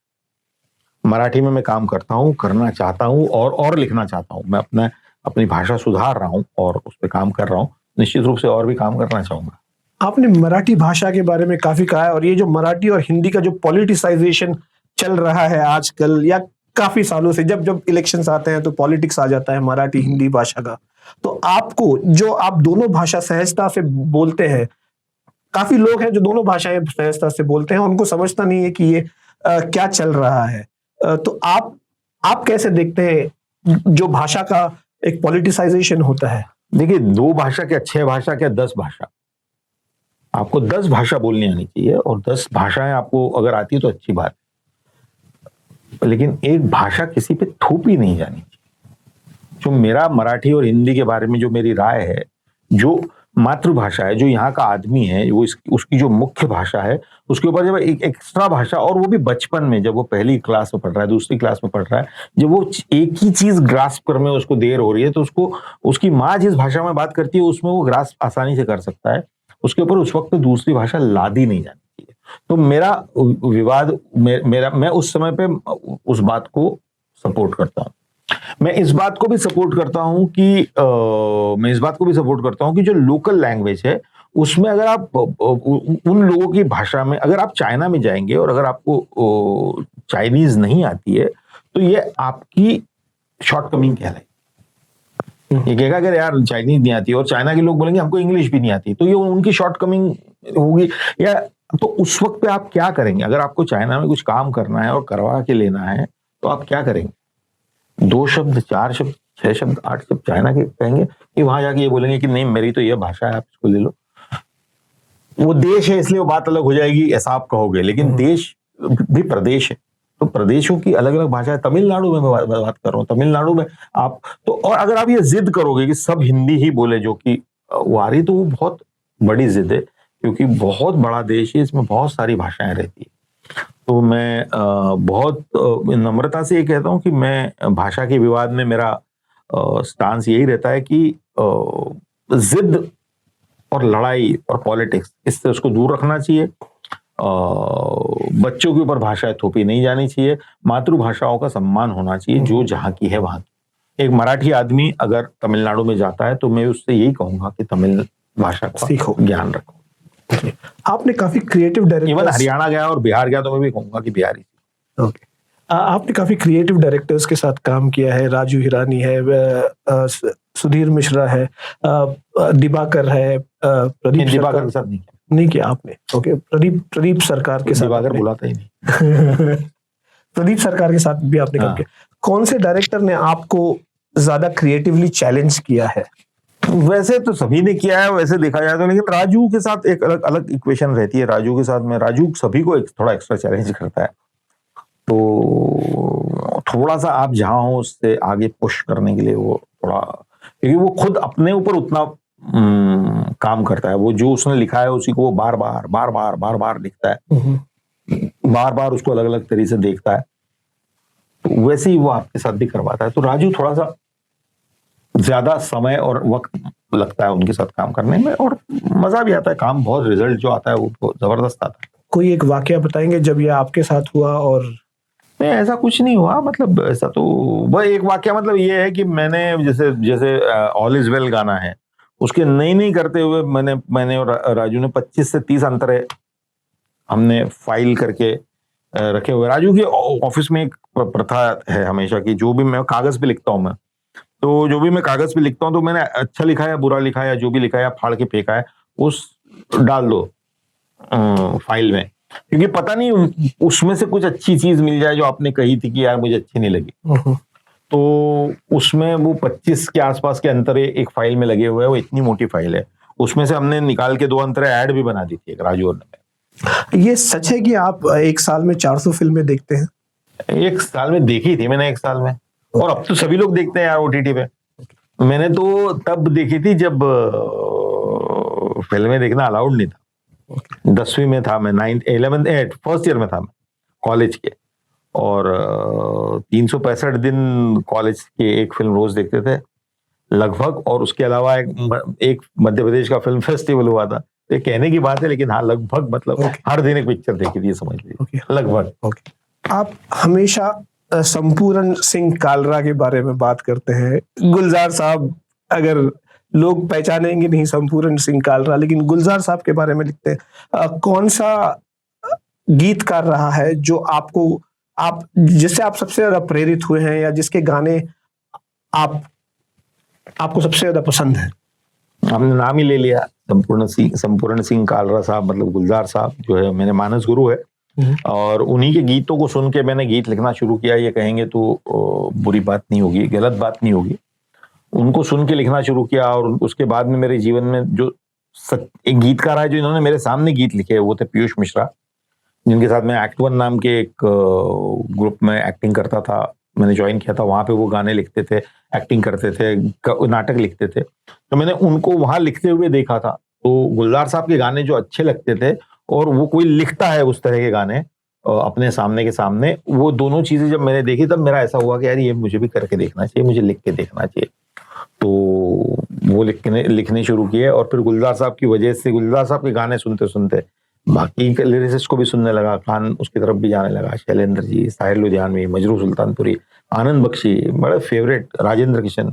मराठी में मैं काम करता हूँ, करना चाहता हूँ और लिखना चाहता हूँ। मैं अपनी भाषा सुधार रहा हूँ और उस पर काम कर रहा हूँ। निश्चित रूप से और भी काम करना चाहूंगा। आपने मराठी भाषा के बारे में काफी कहा है, और ये जो मराठी और हिंदी का जो पॉलिटिसाइजेशन चल रहा है आजकल या काफी सालों से, जब इलेक्शंस आते हैं तो पॉलिटिक्स आ जाता है मराठी हिंदी भाषा का। तो आपको, जो आप दोनों भाषा सहजता से बोलते हैं, काफी लोग हैं जो दोनों भाषाएं सहजता से बोलते हैं, उनको समझता नहीं है कि ये क्या चल रहा है। तो आप कैसे देखते हैं जो भाषा का एक पॉलिटिसाइजेशन होता है? देखिए, 2 भाषा क्या, 6 भाषा क्या, 10 भाषा, आपको 10 भाषा बोलनी आनी चाहिए और 10 भाषाएं आपको अगर आती है तो अच्छी बात है, लेकिन एक भाषा किसी पे थोपी नहीं जानी चाहिए। जो मेरा मराठी और हिंदी के बारे में जो मेरी राय है, जो मातृभाषा है, जो यहाँ का आदमी है, वो उसकी जो मुख्य भाषा है, उसके ऊपर जब एक एक्स्ट्रा भाषा, और वो भी बचपन में, जब वो पहली क्लास में पढ़ रहा है, दूसरी क्लास में पढ़ रहा है, जब वो एक ही चीज ग्रास्प करने में उसको देर हो रही है, तो उसको उसकी माँ जिस भाषा में बात करती है उसमें वो ग्रास्प आसानी से कर सकता है। उसके ऊपर उस वक्त दूसरी भाषा लादी नहीं जानी चाहिए। तो मेरा विवाद, मैं उस समय पे उस बात को सपोर्ट करता हूँ। मैं इस बात को भी सपोर्ट करता हूँ कि जो लोकल लैंग्वेज है उसमें अगर आप उन लोगों की भाषा में, अगर आप चाइना में जाएंगे और अगर आपको चाइनीज नहीं आती है तो ये आपकी शॉर्टकमिंग कहलाएगी। ये कहेगा कि यार चाइनीज नहीं आती, और चाइना के लोग बोलेंगे हमको इंग्लिश भी नहीं आती, तो ये उनकी शॉर्टकमिंग होगी। या तो उस वक्त पे आप क्या करेंगे? अगर आपको चाइना में कुछ काम करना है और करवा के लेना है तो आप क्या करेंगे? 2 शब्द, 4 शब्द, 6 शब्द, 8 शब्द चाइना के कहेंगे कि वहां जाके ये बोलेंगे कि नहीं मेरी तो ये भाषा है, आप इसको ले लो। वो देश है इसलिए वो बात अलग हो जाएगी, ऐसा आप कहोगे, लेकिन देश भी प्रदेश है, तो प्रदेशों की अलग अलग भाषा है। तमिलनाडु में मैं बात कर रहा हूँ, तमिलनाडु में आप तो, और अगर आप ये जिद करोगे कि सब हिंदी ही बोले, जो कि वो आ रही, तो वो बहुत बड़ी जिद है, क्योंकि बहुत बड़ा देश है, इसमें बहुत सारी भाषाएं रहती है। तो मैं बहुत नम्रता से ये कहता हूँ कि मैं भाषा के विवाद में मेरा स्टांस यही रहता है कि जिद और लड़ाई और पॉलिटिक्स, इससे उसको दूर रखना चाहिए। बच्चों के ऊपर भाषाएं थोपी नहीं जानी चाहिए। मातृभाषाओं का सम्मान होना चाहिए, जो जहाँ की है वहां की। एक मराठी आदमी अगर तमिलनाडु में जाता है तो मैं उससे यही कहूंगा कि तमिल भाषा का सीखो, ज्ञान रखो। आपने काफी क्रिएटिव डायरेक्टर, इवन हरियाणा गया और बिहार गया तो मैं भी कहूंगा कि बिहारी। ओके। आपने काफी क्रिएटिव डायरेक्टर्स के साथ काम किया है। राजू हिरानी है, सुधीर मिश्रा है, दिवाकर है, प्रदीप दिवाकर के साथ नहीं किया आपने? ओके। प्रदीप सरकार के साथ, दिवाकर बुलाता ही नहीं। प्रदीप सरकार के साथ भी आपने काम किया। कौन से डायरेक्टर ने आपको ज्यादा क्रिएटिवली चैलेंज किया है? वैसे तो सभी ने किया है, वैसे देखा जाए तो, लेकिन राजू के साथ एक अलग इक्वेशन रहती है। राजू के साथ में, राजू सभी को थोड़ा एक्स्ट्रा चैलेंज करता है, तो थोड़ा सा आप जहां हो उससे आगे पुश करने के लिए वो थोड़ा, क्योंकि वो खुद अपने ऊपर उतना काम करता है। वो जो उसने लिखा है उसी को वो बार बार लिखता है, बार बार उसको अलग अलग तरीके से देखता है, तो वैसे ही वो आपके साथ भी करवाता है। तो राजू थोड़ा सा ज्यादा समय और वक्त लगता है उनके साथ काम करने में, और मजा भी आता है, काम बहुत, रिजल्ट जो आता है वो जबरदस्त आता है। कोई एक वाकया बताएंगे जब ये आपके साथ हुआ? और नहीं ऐसा कुछ नहीं हुआ, मतलब ऐसा तो वह एक वाकया मतलब ये है कि मैंने जैसे जैसे ऑल इज वेल गाना है, उसके नई नई करते हुए मैंने और राजू ने 25 से 30 अंतरे हमने फाइल करके रखे हुए। राजू की ऑफिस में एक प्रथा है हमेशा की, जो भी मैं कागज पे लिखता हूँ मैं, तो जो भी मैं कागज पे लिखता हूँ तो मैंने अच्छा लिखा है, बुरा लिखा है, जो भी लिखा है या फाड़ के फेंका है, उस डाल दो फाइल में, क्योंकि पता नहीं उसमें से कुछ अच्छी चीज मिल जाए जो आपने कही थी कि यार मुझे अच्छी नहीं लगी। तो उसमें वो 25 के आसपास के अंतरे एक फाइल में लगे हुए हैं, वो इतनी मोटी फाइल है, उसमें से हमने निकाल के 2 अंतरे ऐड भी बना दी थी एक, राजू और ने। ये सच है कि आप एक साल में 400 फिल्में देखते हैं? एक साल में देखी थी मैंने, एक साल में, और अब तो सभी लोग देखते हैं यार ओटीटी पे। मैंने तो तब देखी थी जब फिल्में देखना अलाउड नहीं था। 10वीं में था मैं, फर्स्ट ईयर में था मैं कॉलेज के, और 365 दिन कॉलेज के एक फिल्म रोज देखते थे लगभग, और उसके अलावा एक मध्य प्रदेश का फिल्म फेस्टिवल हुआ था, ये कहने की बात है लेकिन हाँ लगभग, मतलब हर दिन एक पिक्चर देखी थी, समझ लीजिए लगभग। आप हमेशा संपूर्ण सिंह कालरा के बारे में बात करते हैं। गुलजार साहब, अगर लोग पहचानेंगे नहीं संपूर्ण सिंह कालरा, लेकिन गुलजार साहब के बारे में लिखते हैं। कौन सा गीतकार रहा है जो जिससे आप सबसे ज्यादा प्रेरित हुए हैं, या जिसके गाने आपको सबसे ज्यादा पसंद है? हमने नाम ही ले लिया, संपूर्ण सिंह कालरा साहब, मतलब गुलजार साहब जो है मेरे मानस गुरु है, और उन्हीं के गीतों को सुन के मैंने गीत लिखना शुरू किया। ये कहेंगे तो बुरी बात नहीं होगी, गलत बात नहीं होगी, उनको सुन के लिखना शुरू किया। और उसके बाद में मेरे जीवन में जो एक गीतकार है जो इन्होंने मेरे सामने गीत लिखे, वो थे पीयूष मिश्रा, जिनके साथ मैं एक्ट वन नाम के एक ग्रुप में एक्टिंग करता था, मैंने ज्वाइन किया था। वहां पे वो गाने लिखते थे, एक्टिंग करते थे, नाटक लिखते थे, तो मैंने उनको वहां लिखते हुए देखा था। तो गुलजार साहब के गाने जो अच्छे लगते थे, और वो कोई लिखता है उस तरह के गाने अपने सामने के सामने, वो दोनों चीजें जब मैंने देखी तब मेरा ऐसा हुआ कि यार ये मुझे भी करके देखना चाहिए, मुझे लिख के देखना चाहिए। तो वो लिखने शुरू किए, और फिर गुलजार साहब की वजह से, गुलजार साहब के गाने सुनते सुनते बाकी लिरिसिस्ट को भी सुनने लगा, कान उसकी तरफ भी जाने लगा। शैलेंद्र जी, साहिर लुधियानवी, मजरू सुल्तानपुरी, आनंद बख्शी, बड़े फेवरेट, राजेंद्र किशन,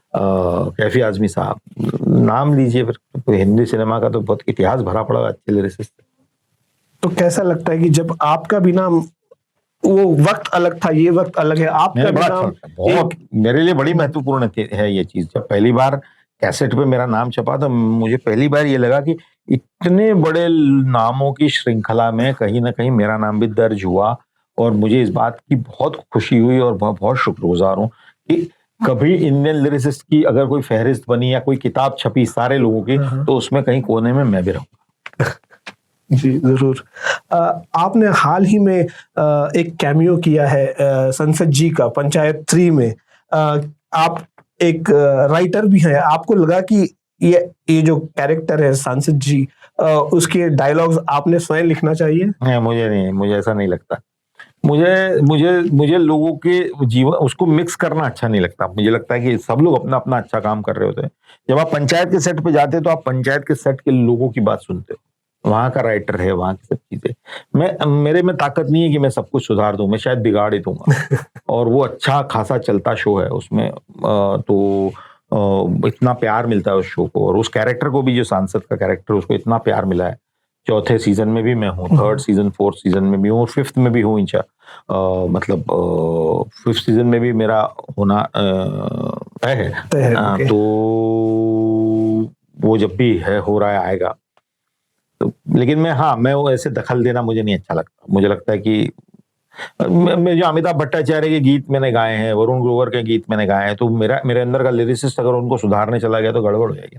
कैफी आजमी साहब, नाम लीजिए। फिर हिंदी सिनेमा का तो बहुत इतिहास भरा पड़ा अच्छे लिरिसिस्ट। तो कैसा लगता है कि जब आपका भी नाम, वो वक्त अलग था, ये वक्त अलग है, आपका भी नाम बहुत मेरे लिए बड़ी महत्वपूर्ण है ये चीज। जब पहली बार कैसेट पे मेरा नाम छपा तो मुझे पहली बार ये लगा कि इतने बड़े नामों की श्रृंखला में कहीं ना कहीं मेरा नाम भी दर्ज हुआ, और मुझे इस बात की बहुत खुशी हुई और बहुत शुक्रगुजार हूँ कि कभी इंडियन लिरिसिस्ट की अगर कोई फहरिस्त बनी या कोई किताब छपी सारे लोगों की, तो उसमें कहीं कोने में मैं भी रहूंगा। जी जरूर। आपने हाल ही में एक कैमियो किया है संसद जी का, पंचायत 3 में। आप एक राइटर भी हैं, आपको लगा कि ये जो कैरेक्टर है सांसद जी, उसके डायलॉग्स आपने स्वयं लिखना चाहिए? नहीं, मुझे ऐसा नहीं लगता। मुझे लोगों के जीवन उसको मिक्स करना अच्छा नहीं लगता। मुझे लगता है कि सब लोग अपना अपना अच्छा काम कर रहे होते हैं। जब आप पंचायत के सेट पे जाते हो तो आप पंचायत के सेट के लोगों की बात सुनते हो, वहां का राइटर है, वहां की सब चीजें। मेरे में ताकत नहीं है कि मैं सब कुछ सुधार दूं, मैं शायद बिगाड़ ही दूंगा। और वो अच्छा खासा चलता शो है, उसमें तो इतना प्यार मिलता है उस शो को, और उस कैरेक्टर को भी, जो सांसद का कैरेक्टर, उसको इतना प्यार मिला है। चौथे सीजन में भी मैं हूँ, 3rd सीजन, 4th सीजन में भी हूँ, और 5th में भी हूँ। मतलब 5th सीजन में भी मेरा होना है। तो वो जब भी हो रहा है आएगा। तो लेकिन मैं वो ऐसे दखल देना मुझे नहीं अच्छा लगता। मुझे लगता है कि मैं जो अमिताभ भट्टाचार्य के गीत मैंने गाए हैं, वरुण ग्रोवर के गीत मैंने गाए हैं, तो मेरे अंदर का लिरिसिस्ट अगर उनको सुधारने चला गया तो गड़बड़ हो जाएगी।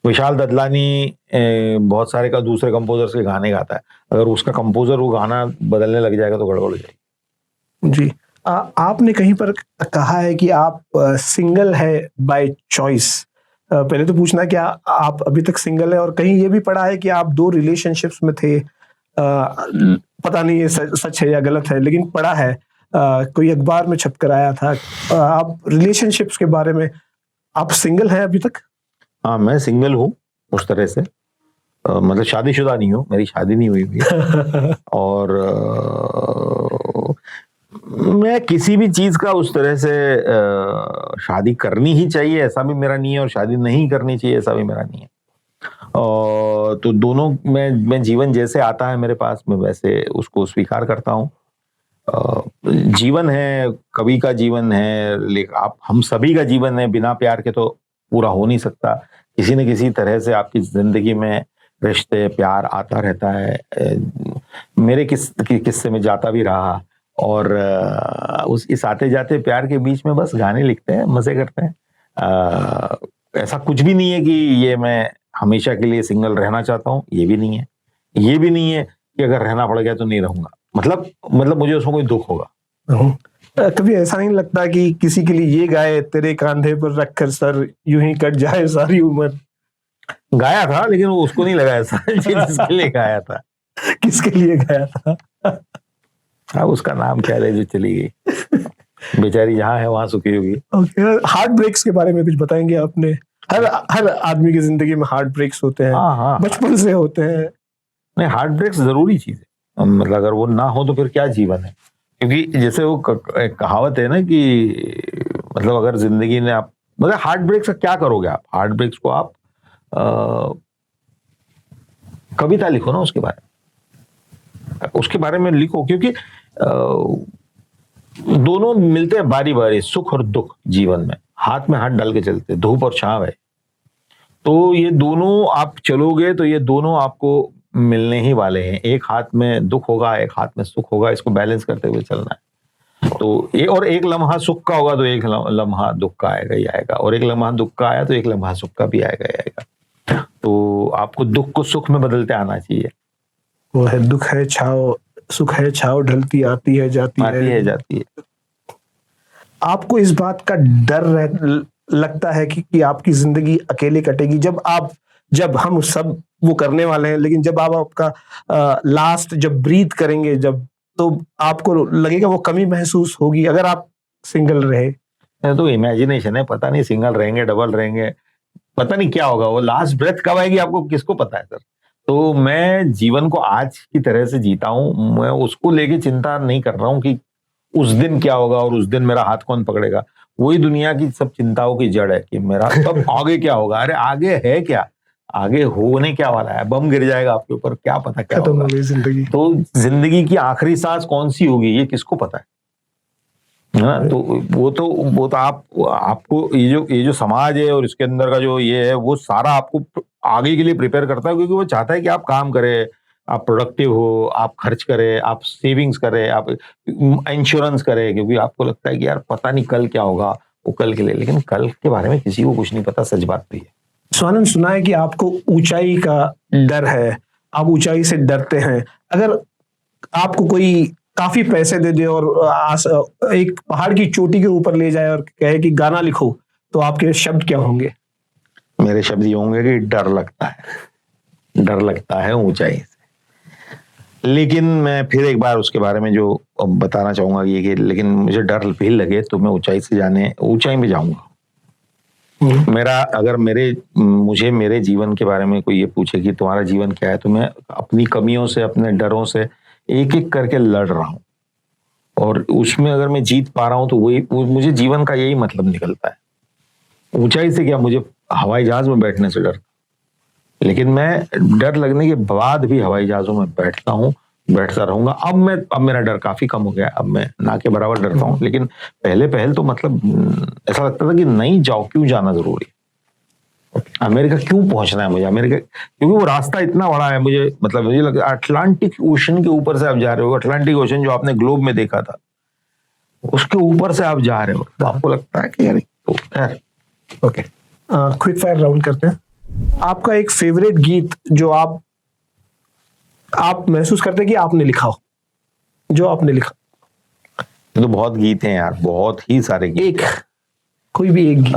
विशाल ददलानी बहुत सारे का दूसरे कंपोजर्स के गाने गाता है, अगर उसका कंपोजर वो गाना बदलने लग जाएगा तो गड़बड़ हो जाएगी। जी, आपने कहीं पर कहा है कि आप सिंगल है बाय चॉइस। पहले तो पूछना क्या आप अभी तक सिंगल है, और कहीं ये भी पढ़ा है कि आप 2 रिलेशनशिप्स में थे। पता नहीं ये सच है या गलत है, लेकिन पढ़ा है, कोई अखबार में छप कर आया था। आप रिलेशनशिप्स के बारे में, आप सिंगल हैं अभी तक? हाँ, मैं सिंगल हूँ उस तरह से, मतलब शादीशुदा नहीं हूँ, मेरी शादी नहीं हुई भी। और मैं किसी भी चीज का उस तरह से शादी करनी ही चाहिए ऐसा भी मेरा नहीं है, और शादी नहीं करनी चाहिए ऐसा भी मेरा नहीं है। और तो दोनों मैं जीवन जैसे आता है मेरे पास, मैं वैसे उसको स्वीकार करता हूँ। जीवन है, कवि का जीवन है, लेकिन आप हम सभी का जीवन है, बिना प्यार के तो पूरा हो नहीं सकता। किसी न किसी तरह से आपकी जिंदगी में रिश्ते प्यार आता रहता है। मेरे किस्से में जाता भी रहा, और उस इस आते जाते प्यार के बीच में बस गाने लिखते हैं, मजे करते हैं। ऐसा कुछ भी नहीं है कि ये मैं हमेशा के लिए सिंगल रहना चाहता हूँ, ये भी नहीं है। ये भी नहीं है कि अगर रहना पड़ गया तो नहीं रहूंगा, मतलब मुझे उसमें कोई दुख होगा। कभी ऐसा नहीं लगता कि किसी के लिए ये गाए, तेरे कांधे पर रखकर सर यूं ही कट जाए सारी उम्र? गाया था, लेकिन वो उसको नहीं लगाया था जिसके लिए गाया था। किसके लिए गाया था? अब उसका नाम क्या है जो चली गई, बेचारी जहाँ है वहां सुखी होगी। ओके, हार्ट ब्रेक्स के बारे में कुछ बताएंगे आपने? हर आदमी की जिंदगी में हार्ट ब्रेक्स होते हैं। हाँ, बचपन से होते हैं। नहीं, हार्ट ब्रेक्स जरूरी चीज है, मतलब अगर वो ना हो तो फिर क्या जीवन है। क्योंकि जैसे वो एक कहावत है ना कि मतलब अगर जिंदगी ने आप मतलब हार्ट ब्रेक से क्या करोगे आप? हार्ट ब्रेक्स को आप कविता लिखो ना, उसके बारे में लिखो, क्योंकि दोनों मिलते हैं बारी बारी, सुख और दुख जीवन में, हाथ में हाथ डाल के चलते, धूप और छांव है। तो ये दोनों आप चलोगे तो ये दोनों आपको मिलने ही वाले हैं। एक हाथ में दुख होगा, एक हाथ में सुख होगा, इसको बैलेंस करते हुए चलना है। तो ये, और एक लम्हा सुख का होगा तो एक लम्हा दुख का आएगा ही आएगा, और एक लम्हा दुख का आया तो एक लम्हा सुख का भी आएगा ही आएगा। तो आपको दुख को सुख में बदलते आना चाहिए। वो है दुख है छाव, सुख है छाव, ढलती आती है जाती है। आपको इस बात का डर लगता है कि आपकी जिंदगी अकेले कटेगी जब हम सब वो करने वाले हैं, लेकिन जब आप आपका लास्ट जब ब्रीथ करेंगे, जब तो आपको लगेगा वो कमी महसूस होगी अगर आप सिंगल रहे? तो इमेजिनेशन है, पता नहीं सिंगल रहेंगे डबल रहेंगे, पता नहीं क्या होगा, वो लास्ट ब्रेथ कब आएगी आपको किसको पता है सर। तो मैं जीवन को आज की तरह से जीता हूं, मैं उसको लेके चिंता नहीं कर रहा हूं कि उस दिन क्या होगा और उस दिन मेरा हाथ कौन पकड़ेगा। वही दुनिया की सब चिंताओं की जड़ है कि मेरा कब आगे क्या होगा। अरे आगे है क्या, आगे होने क्या वाला है, बम गिर जाएगा आपके ऊपर, क्या पता क्या होगा। जिंदगी तो जिंदगी की आखिरी सांस कौन सी होगी ये किसको पता है ना। तो वो तो आपको ये जो समाज है और इसके अंदर का जो ये है, वो सारा आपको आगे के लिए प्रिपेयर करता है, क्योंकि वो चाहता है कि आप काम करें, आप प्रोडक्टिव हो, आप खर्च करें, आप सेविंग्स करें, आप इंश्योरेंस करें, क्योंकि आपको लगता है कि यार पता नहीं कल क्या होगा, वो कल के लिए। लेकिन कल के बारे में किसी को कुछ नहीं पता, सच बात भी है। स्वानंद, सुना है कि आपको ऊंचाई का डर है, आप ऊंचाई से डरते हैं। अगर आपको कोई काफी पैसे दे दे और एक पहाड़ की चोटी के ऊपर ले जाए और कहे कि गाना लिखो, तो आपके शब्द क्या होंगे? मेरे शब्द ये होंगे कि डर लगता है ऊंचाई से। लेकिन मैं फिर एक बार उसके बारे में जो बताना चाहूंगा ये कि लेकिन मुझे डर भी लगे तो मैं ऊंचाई में जाऊंगा। अगर मुझे मेरे जीवन के बारे में कोई ये पूछे कि तुम्हारा जीवन क्या है, तो मैं अपनी कमियों से, अपने डरों से एक एक करके लड़ रहा हूं, और उसमें अगर मैं जीत पा रहा हूं तो मुझे जीवन का यही मतलब निकलता है। ऊंचाई से क्या, मुझे हवाई जहाज में बैठने से डर, लेकिन मैं डर लगने के बाद भी हवाई जहाजों में बैठता रहूंगा। अब मेरा डर काफी कम हो गया, अब मैं ना के बराबर डरता हूँ। लेकिन पहले तो मतलब ऐसा लगता था कि नहीं जाओ, क्यों जाना जरूरी है, अमेरिका क्यों पहुंचना है मुझे अमेरिका, क्योंकि वो रास्ता इतना बड़ा है। मुझे लगता है अटलांटिक ओशन के ऊपर से आप जा रहे हो, अटलांटिक ओशन जो आपने ग्लोब में देखा था उसके ऊपर से आप जा रहे हो, तो आपको लगता है कि यार खैर। ओके, क्विक फायर राउंड करते हैं। आपका एक फेवरेट गीत जो आप महसूस करते हैं कि आपने लिखा हो, जो आपने लिखा? तो बहुत गीत हैं यार, बहुत ही सारे गीत। कोई भी एक गीत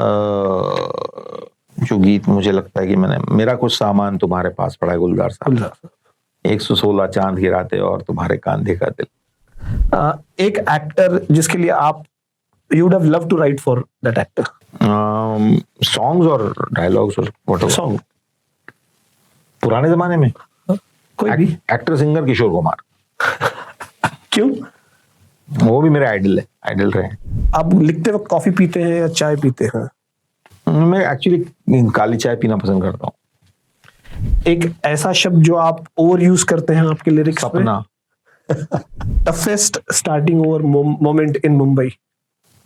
जो गीत मुझे लगता है कि मेरा कुछ सामान तुम्हारे पास पड़ा है, गुलजार साहब। 116 चांद की रातें और तुम्हारे कांधे का दिल। एक एक्टर जिसके लिए आप you would have love to write for that actor? Songs और डायलॉग्स और व्हाटएवर। सॉन्ग पुराने जमाने में कोई भी एक्टर सिंगर किशोर कुमार। क्यों? वो भी मेरे आइडल रहे हैं। आप लिखते वक्त कॉफी पीते हैं या चाय पीते हैं? मैं एक्चुअली काली चाय पीना पसंद करता हूँ। एक ऐसा शब्द जो आप ओवर यूज करते हैं आपके लिरिक्स में? सपना। Toughest starting over moment in Mumbai?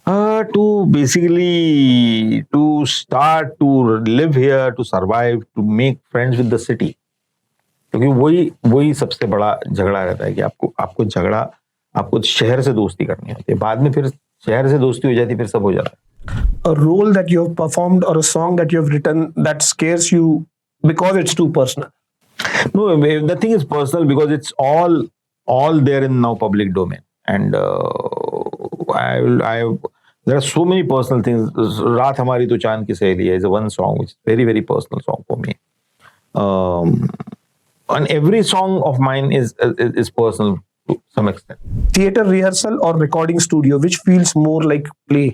To basically to start to live here, to survive, to make friends with the city, क्योंकि वही सबसे बड़ा झगड़ा रहता है कि आपको शहर से दोस्ती करनी होती है, बाद में फिर शहर से दोस्ती हो जाती है, फिर सब हो जाता है। A role that you have performed or a song that you have written that scares you because it's too personal? No, nothing is personal because it's all there in now public domain, and there are so many personal things. रात हमारी तो चांद की सहेली है is one song which is very very personal song for me. And every song of mine is personal to some extent. Theater rehearsal or recording studio, which feels more like play?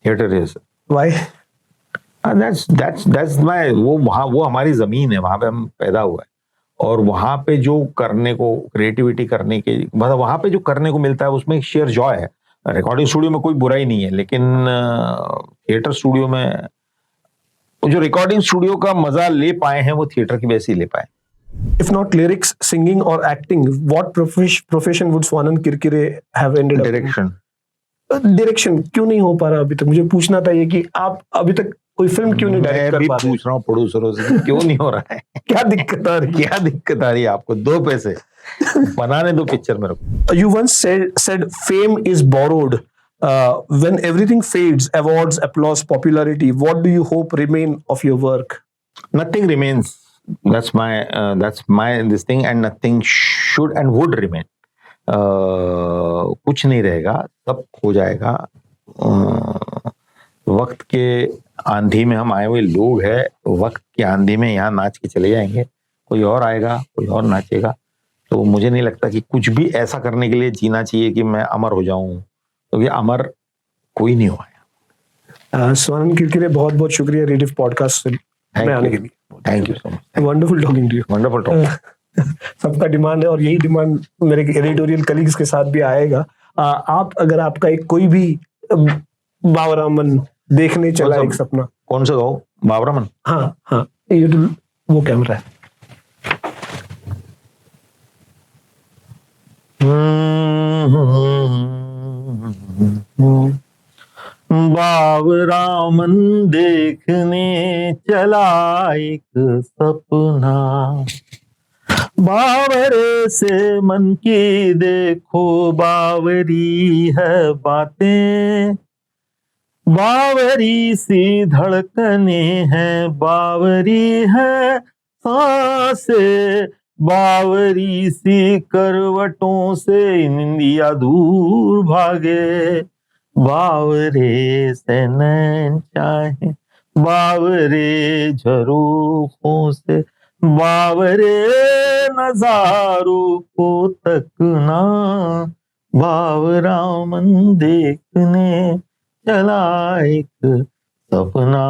Theater is. Why? That's my वो हमारी जमीन है, वहां पे हम पैदा हुआ है, और वहां पे जो करने को क्रिएटिविटी करने के मतलब वहां पे जो करने को मिलता है उसमें एक शेयर जॉय है। रिकॉर्डिंग स्टूडियो में कोई बुराई नहीं है, लेकिन थिएटर स्टूडियो में जो रिकॉर्डिंग स्टूडियो का मजा ले पाए हैं वो थिएटर की वैसे ही ले पाए। If not lyrics, singing or acting, what profession would Swanand Kirkire have ended up in? Direction. Direction क्यों नहीं हो पा रहा अभी तक? मुझे पूछना था ये कि आप अभी तक कोई फिल्म क्यों नहीं डायरेक्ट कर पा रहे? पूछ रहा हूँ प्रोड्यूसरों से क्यों नहीं हो रहा है। क्या दिक्कत आ रही है? क्या दिक्कत आ रही है आपको? 2 पैसे बनाने दो पिक्चर मेरे को। You once said fame is borrowed. When everything fades, awards, applause, popularity, what do you hope remain of your work? Nothing remains. That's my this thing, and nothing should and would remain. कुछ नहीं रहेगा, सब खो जाएगा। वक्त के आंधी में हम आए हुए लोग हैं, वक्त की आंधी में यहाँ नाच के चले जाएंगे, कोई और आएगा, कोई और नाचेगा। तो मुझे नहीं लगता कि कुछ भी ऐसा करने के लिए जीना चाहिए कि मैं अमर हो जाऊं, क्योंकि अमर कोई नहीं हुआ है। स्वानंद किरकिरे, बहुत बहुत शुक्रिया रेडियो पॉडकास्ट में आने के लिए। Thank you so much. Wonderful talking to you. Wonderful talking. सबका डिमांड है और यही डिमांड मेरे एडिटोरियल कलीग्स के साथ भी आएगा। आप अगर आपका एक कोई भी बाबरामन देखने चला एक सपना, कौन सा गाओ? बाबरामन? हाँ हाँ, ये वो कैमरा है। बाबरामन देखने चला एक सपना, बावरे से मन की देखो बावरी है बातें, बावरी सी धड़कने हैं, बावरी है सांसें, बावरी सी करवटों से निंदिया दूर भागे, बावरे से नैन चाहे, बावरे झरोखों से, बावरे नजारों को तकना, बाबरामन देखने चला एक सपना।